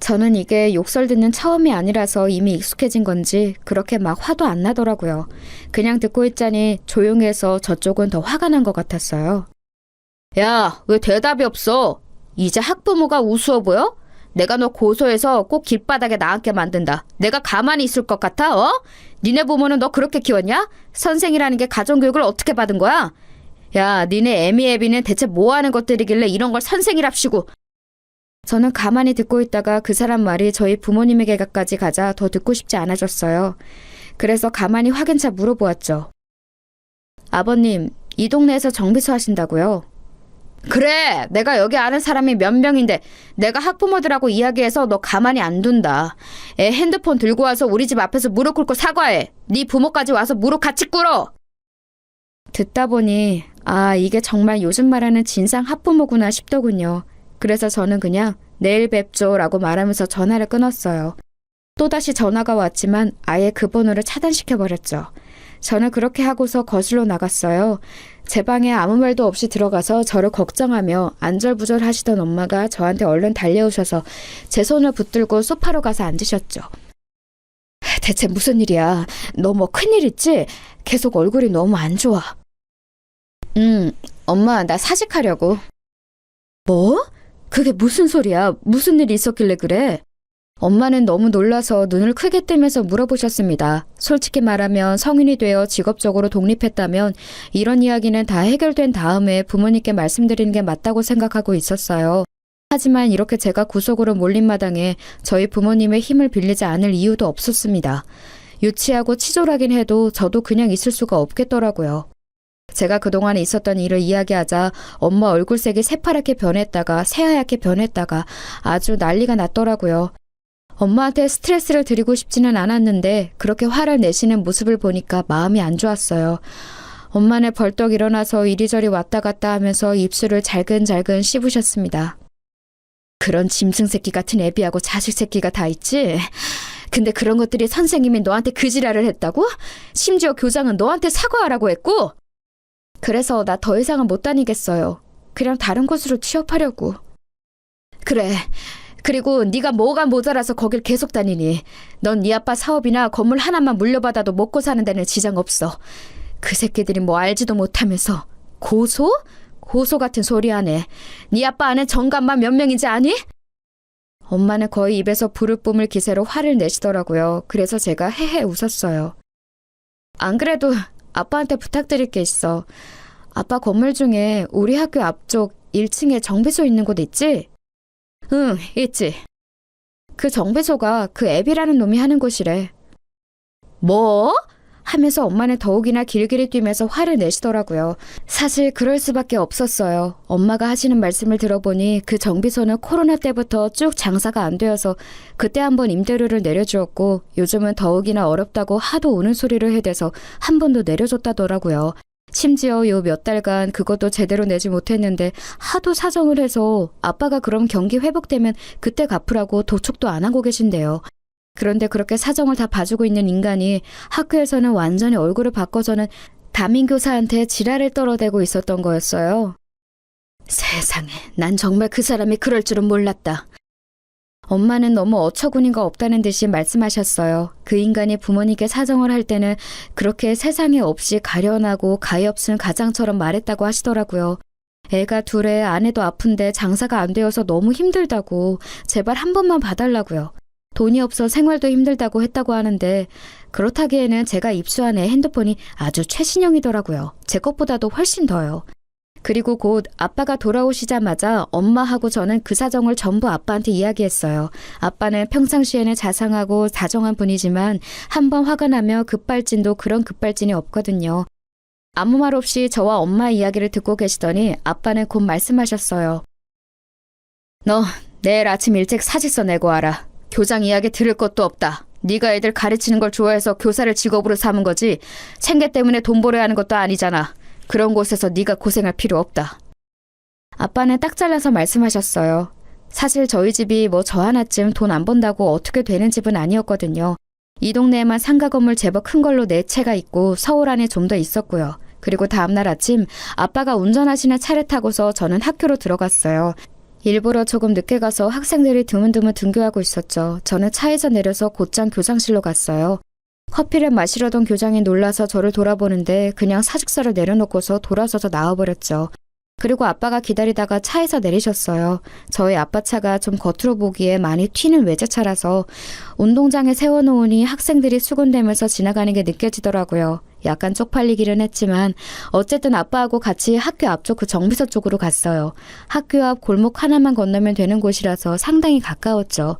저는 이게 욕설 듣는 처음이 아니라서 이미 익숙해진 건지 그렇게 막 화도 안 나더라고요. 그냥 듣고 있자니 조용해서 저쪽은 더 화가 난 것 같았어요. 야, 왜 대답이 없어? 이제 학부모가 우스워 보여? 내가 너 고소해서 꼭 길바닥에 나앉게 만든다. 내가 가만히 있을 것 같아? 어? 니네 부모는 너 그렇게 키웠냐? 선생이라는 게 가정교육을 어떻게 받은 거야? 야, 니네 애미애비는 대체 뭐 하는 것들이길래 이런 걸 선생이랍시고. 저는 가만히 듣고 있다가 그 사람 말이 저희 부모님에게까지 가자 더 듣고 싶지 않아졌어요. 그래서 가만히 확인차 물어보았죠. 아버님, 이 동네에서 정비소 하신다고요? 그래, 내가 여기 아는 사람이 몇 명인데 내가 학부모들하고 이야기해서 너 가만히 안 둔다. 애 핸드폰 들고 와서 우리 집 앞에서 무릎 꿇고 사과해. 네 부모까지 와서 무릎 같이 꿇어. 듣다 보니 이게 정말 요즘 말하는 진상 학부모구나 싶더군요. 그래서 저는 그냥 내일 뵙죠 라고 말하면서 전화를 끊었어요. 또다시 전화가 왔지만 아예 그 번호를 차단시켜버렸죠. 저는 그렇게 하고서 거실로 나갔어요. 제 방에 아무 말도 없이 들어가서 저를 걱정하며 안절부절 하시던 엄마가 저한테 얼른 달려오셔서 제 손을 붙들고 소파로 가서 앉으셨죠. 대체 무슨 일이야? 너 뭐 큰일 있지? 계속 얼굴이 너무 안 좋아. 엄마 나 사직하려고. 뭐? 그게 무슨 소리야? 무슨 일이 있었길래 그래? 엄마는 너무 놀라서 눈을 크게 뜨면서 물어보셨습니다. 솔직히 말하면 성인이 되어 직업적으로 독립했다면 이런 이야기는 다 해결된 다음에 부모님께 말씀드리는 게 맞다고 생각하고 있었어요. 하지만 이렇게 제가 구속으로 몰린 마당에 저희 부모님의 힘을 빌리지 않을 이유도 없었습니다. 유치하고 치졸하긴 해도 저도 그냥 있을 수가 없겠더라고요. 제가 그동안 있었던 일을 이야기하자 엄마 얼굴색이 새파랗게 변했다가 새하얗게 변했다가 아주 난리가 났더라고요. 엄마한테 스트레스를 드리고 싶지는 않았는데 그렇게 화를 내시는 모습을 보니까 마음이 안 좋았어요. 엄마는 벌떡 일어나서 이리저리 왔다 갔다 하면서 입술을 잘근잘근 씹으셨습니다. 그런 짐승 새끼 같은 애비하고 자식 새끼가 다 있지? 근데 그런 것들이 선생님이 너한테 그 지랄을 했다고? 심지어 교장은 너한테 사과하라고 했고? 그래서 나 더 이상은 못 다니겠어요. 그냥 다른 곳으로 취업하려고. 그래. 그리고 네가 뭐가 모자라서 거길 계속 다니니. 넌 네 아빠 사업이나 건물 하나만 물려받아도 먹고 사는 데는 지장 없어. 그 새끼들이 뭐 알지도 못하면서. 고소? 고소 같은 소리 하네. 네 아빠 아는 정감만 몇 명인지 아니? 엄마는 거의 입에서 불을 뿜을 기세로 화를 내시더라고요. 그래서 제가 헤헤 웃었어요. 안 그래도 아빠한테 부탁드릴 게 있어. 아빠 건물 중에 우리 학교 앞쪽 1층에 정비소 있는 곳 있지? 응, 있지. 그 정비소가 그 앱이라는 놈이 하는 곳이래. 뭐? 하면서 엄마는 더욱이나 길길이 뛰면서 화를 내시더라고요. 사실 그럴 수밖에 없었어요. 엄마가 하시는 말씀을 들어보니 그 정비소는 코로나 때부터 쭉 장사가 안 되어서 그때 한번 임대료를 내려주었고 요즘은 더욱이나 어렵다고 하도 우는 소리를 해대서 한 번도 내려줬다더라고요. 심지어 요 몇 달간 그것도 제대로 내지 못했는데 하도 사정을 해서 아빠가 그럼 경기 회복되면 그때 갚으라고 도촉도 안 하고 계신데요. 그런데 그렇게 사정을 다 봐주고 있는 인간이 학교에서는 완전히 얼굴을 바꿔서는 담임교사한테 지랄을 떨어대고 있었던 거였어요. 세상에, 난 정말 그 사람이 그럴 줄은 몰랐다. 엄마는 너무 어처구니가 없다는 듯이 말씀하셨어요. 그 인간이 부모님께 사정을 할 때는 그렇게 세상에 없이 가련하고 가엾은 가장처럼 말했다고 하시더라고요. 애가 둘에 아내도 아픈데 장사가 안 되어서 너무 힘들다고 제발 한 번만 봐달라고요. 돈이 없어 생활도 힘들다고 했다고 하는데 그렇다기에는 제가 입수한 애 핸드폰이 아주 최신형이더라고요. 제 것보다도 훨씬 더요. 그리고 곧 아빠가 돌아오시자마자 엄마하고 저는 그 사정을 전부 아빠한테 이야기했어요. 아빠는 평상시에는 자상하고 다정한 분이지만 한번 화가 나면 급발진도 그런 급발진이 없거든요. 아무 말 없이 저와 엄마 이야기를 듣고 계시더니 아빠는 곧 말씀하셨어요. 너 내일 아침 일찍 사직서 내고 와라. 교장 이야기 들을 것도 없다. 네가 애들 가르치는 걸 좋아해서 교사를 직업으로 삼은 거지. 생계 때문에 돈 벌어야 하는 것도 아니잖아. 그런 곳에서 네가 고생할 필요 없다. 아빠는 딱 잘라서 말씀하셨어요. 사실 저희 집이 뭐 저 하나쯤 돈 안 번다고 어떻게 되는 집은 아니었거든요. 이 동네에만 상가 건물 제법 큰 걸로 4채가 있고 서울 안에 좀 더 있었고요. 그리고 다음날 아침 아빠가 운전하시는 차를 타고서 저는 학교로 들어갔어요. 일부러 조금 늦게 가서 학생들이 드문드문 등교하고 있었죠. 저는 차에서 내려서 곧장 교장실로 갔어요. 커피를 마시려던 교장이 놀라서 저를 돌아보는데 그냥 사직서를 내려놓고서 돌아서서 나와버렸죠. 그리고 아빠가 기다리다가 차에서 내리셨어요. 저희 아빠 차가 좀 겉으로 보기에 많이 튀는 외제차라서 운동장에 세워놓으니 학생들이 수군대면서 지나가는 게 느껴지더라고요. 약간 쪽팔리기는 했지만 어쨌든 아빠하고 같이 학교 앞쪽 그 정비소 쪽으로 갔어요. 학교 앞 골목 하나만 건너면 되는 곳이라서 상당히 가까웠죠.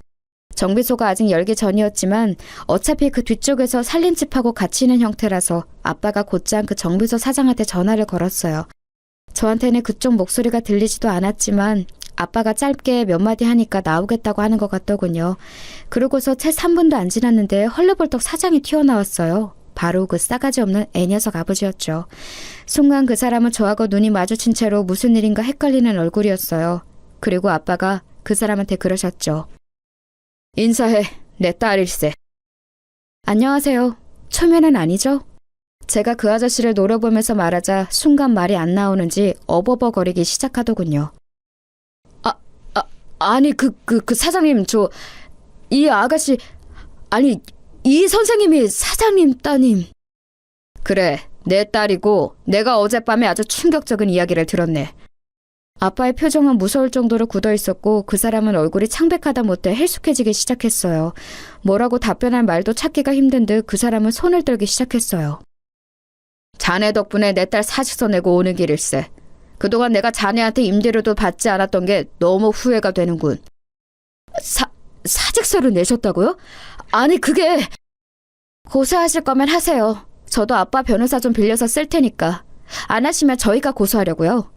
정비소가 아직 열기 전이었지만 어차피 그 뒤쪽에서 살림집하고 같이 있는 형태라서 아빠가 곧장 그 정비소 사장한테 전화를 걸었어요. 저한테는 그쪽 목소리가 들리지도 않았지만 아빠가 짧게 몇 마디 하니까 나오겠다고 하는 것 같더군요. 그러고서 채 3분도 안 지났는데 헐레벌떡 사장이 튀어나왔어요. 바로 그 싸가지 없는 애녀석 아버지였죠. 순간 그 사람은 저하고 눈이 마주친 채로 무슨 일인가 헷갈리는 얼굴이었어요. 그리고 아빠가 그 사람한테 그러셨죠. 인사해. 내 딸일세. 안녕하세요. 초면은 아니죠? 제가 그 아저씨를 노려보면서 말하자 순간 말이 안 나오는지 어버버거리기 시작하더군요. 아니 그 사장님 이 아가씨 아니 이 선생님이 사장님 따님. 그래 내 딸이고 내가 어젯밤에 아주 충격적인 이야기를 들었네. 아빠의 표정은 무서울 정도로 굳어 있었고 그 사람은 얼굴이 창백하다 못해 헬쑥해지기 시작했어요. 뭐라고 답변할 말도 찾기가 힘든 듯 그 사람은 손을 떨기 시작했어요. 자네 덕분에 내 딸 사직서 내고 오는 길일세. 그동안 내가 자네한테 임대료도 받지 않았던 게 너무 후회가 되는군. 사직서를 내셨다고요? 아니 그게... 고소하실 거면 하세요. 저도 아빠 변호사 좀 빌려서 쓸 테니까. 안 하시면 저희가 고소하려고요.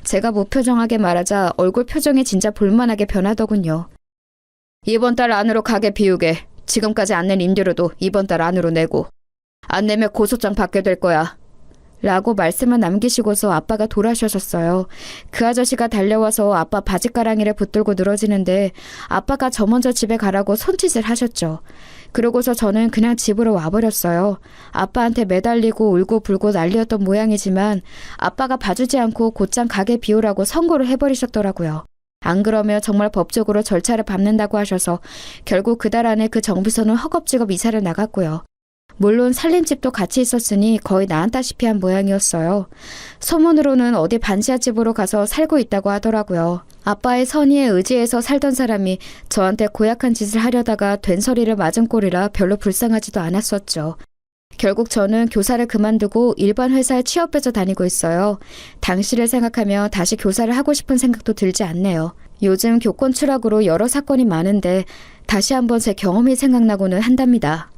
제가 무표정하게 말하자 얼굴 표정이 진짜 볼만하게 변하더군요. 이번 달 안으로 가게 비우게. 지금까지 안 낸 임대료도 이번 달 안으로 내고. 안 내면 고소장 받게 될 거야. 라고 말씀을 남기시고서 아빠가 돌아서셨어요. 그 아저씨가 달려와서 아빠 바지가랑이를 붙들고 늘어지는데 아빠가 저 먼저 집에 가라고 손짓을 하셨죠. 그러고서 저는 그냥 집으로 와버렸어요. 아빠한테 매달리고 울고 불고 난리였던 모양이지만 아빠가 봐주지 않고 곧장 가게 비우라고 선고를 해버리셨더라고요. 안 그러면 정말 법적으로 절차를 밟는다고 하셔서 결국 그달 안에 그 정비소는 허겁지겁 이사를 나갔고요. 물론 살림집도 같이 있었으니 거의 나앉다시피 한 모양이었어요. 소문으로는 어디 반지하집으로 가서 살고 있다고 하더라고요. 아빠의 선의에 의지해서 살던 사람이 저한테 고약한 짓을 하려다가 된소리를 맞은 꼴이라 별로 불쌍하지도 않았었죠. 결국 저는 교사를 그만두고 일반 회사에 취업해서 다니고 있어요. 당시를 생각하며 다시 교사를 하고 싶은 생각도 들지 않네요. 요즘 교권 추락으로 여러 사건이 많은데 다시 한번 제 경험이 생각나고는 한답니다.